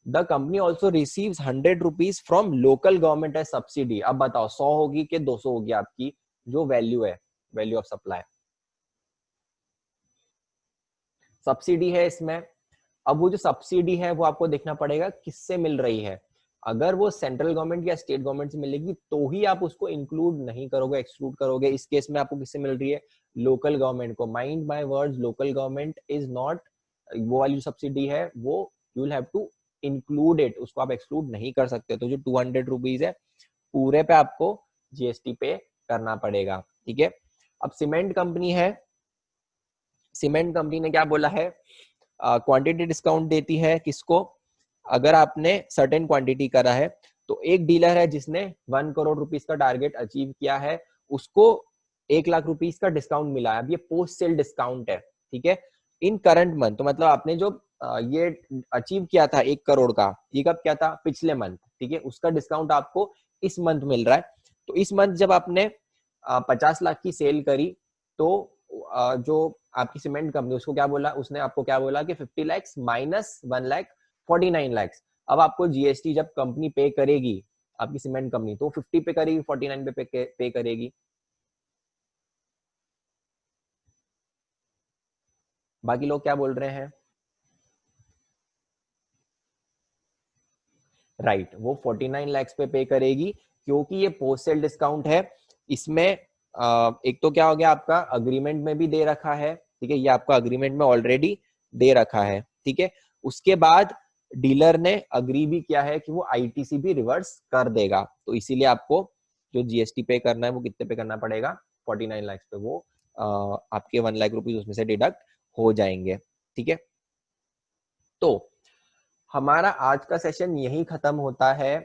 The company also receives 100 rupees from local government as subsidy. अब बताओ 100 होगी कि 200 होगी आपकी जो वैल्यू है, वैल्यू ऑफ सप्लाई, सब्सिडी है इसमें. अब वो जो सब्सिडी है वो आपको देखना पड़ेगा किससे मिल रही है. अगर वो सेंट्रल गवर्नमेंट या स्टेट गवर्नमेंट से मिलेगी तो ही आप उसको इंक्लूड नहीं करोगे, एक्सक्लूड करोगे. इस केस में आपको किससे मिल रही है, लोकल गवर्नमेंट को. Mind my words, local government is not वो वाली सब्सिडी है, वो you will have to include it, उसको आप एक्सक्लूड नहीं कर सकते. तो जो 200 रुपीज है पूरे पे आपको जीएसटी पे करना पड़ेगा. ठीक है, अब सीमेंट कंपनी है, सीमेंट कंपनी ने क्या बोला है, क्वांटिटी डिस्काउंट देती है किसको, अगर आपने सर्टेन क्वांटिटी करा है. तो एक डीलर है जिसने 1 करोड़ रुपीस का टारगेट अचीव किया है, उसको 1 लाख रुपीस का डिस्काउंट मिला है. अब ये पोस्ट सेल डिस्काउंट है. ठीक है, इन करंट मंथ, तो मतलब आपने जो ये अचीव किया था 1 करोड़ का, ये कब क्या था, पिछले मंथ. ठीक है, उसका डिस्काउंट आपको इस मंथ मिल रहा है. तो इस मंथ जब आपने 50 लाख की सेल करी तो जो आपकी सीमेंट कंपनी, उसको क्या बोला, उसने आपको क्या बोला कि 50 lakhs माइनस 1 लाख 49 lakhs। अब आपको जीएसटी जब कंपनी पे करेगी, आपकी सीमेंट कंपनी, तो 50 पे करेगी, 49 पे पे करेगी। बाकी लोग क्या बोल रहे हैं? राइट, वो 49 lakhs पे करेगी, क्योंकि ये पोस्ट सेल डिस्काउंट है। इसमें एक तो क्या हो गया, आपका अग्रीमेंट में भी दे रखा है, ठीक है, ये आपका अग्रीमेंट में ऑलरेडी दे रखा है, ठीक है। उसके बाद डीलर ने अग्री भी किया है कि वो आईटीसी भी रिवर्स कर देगा, तो इसीलिए आपको जो जीएसटी पे करना है वो कितने पे करना पड़ेगा, 49 लाख पे, वो आपके 1 लाख रुपीज उसमें से डिडक्ट हो जाएंगे, ठीक है। तो हमारा आज का सेशन यही खत्म होता है।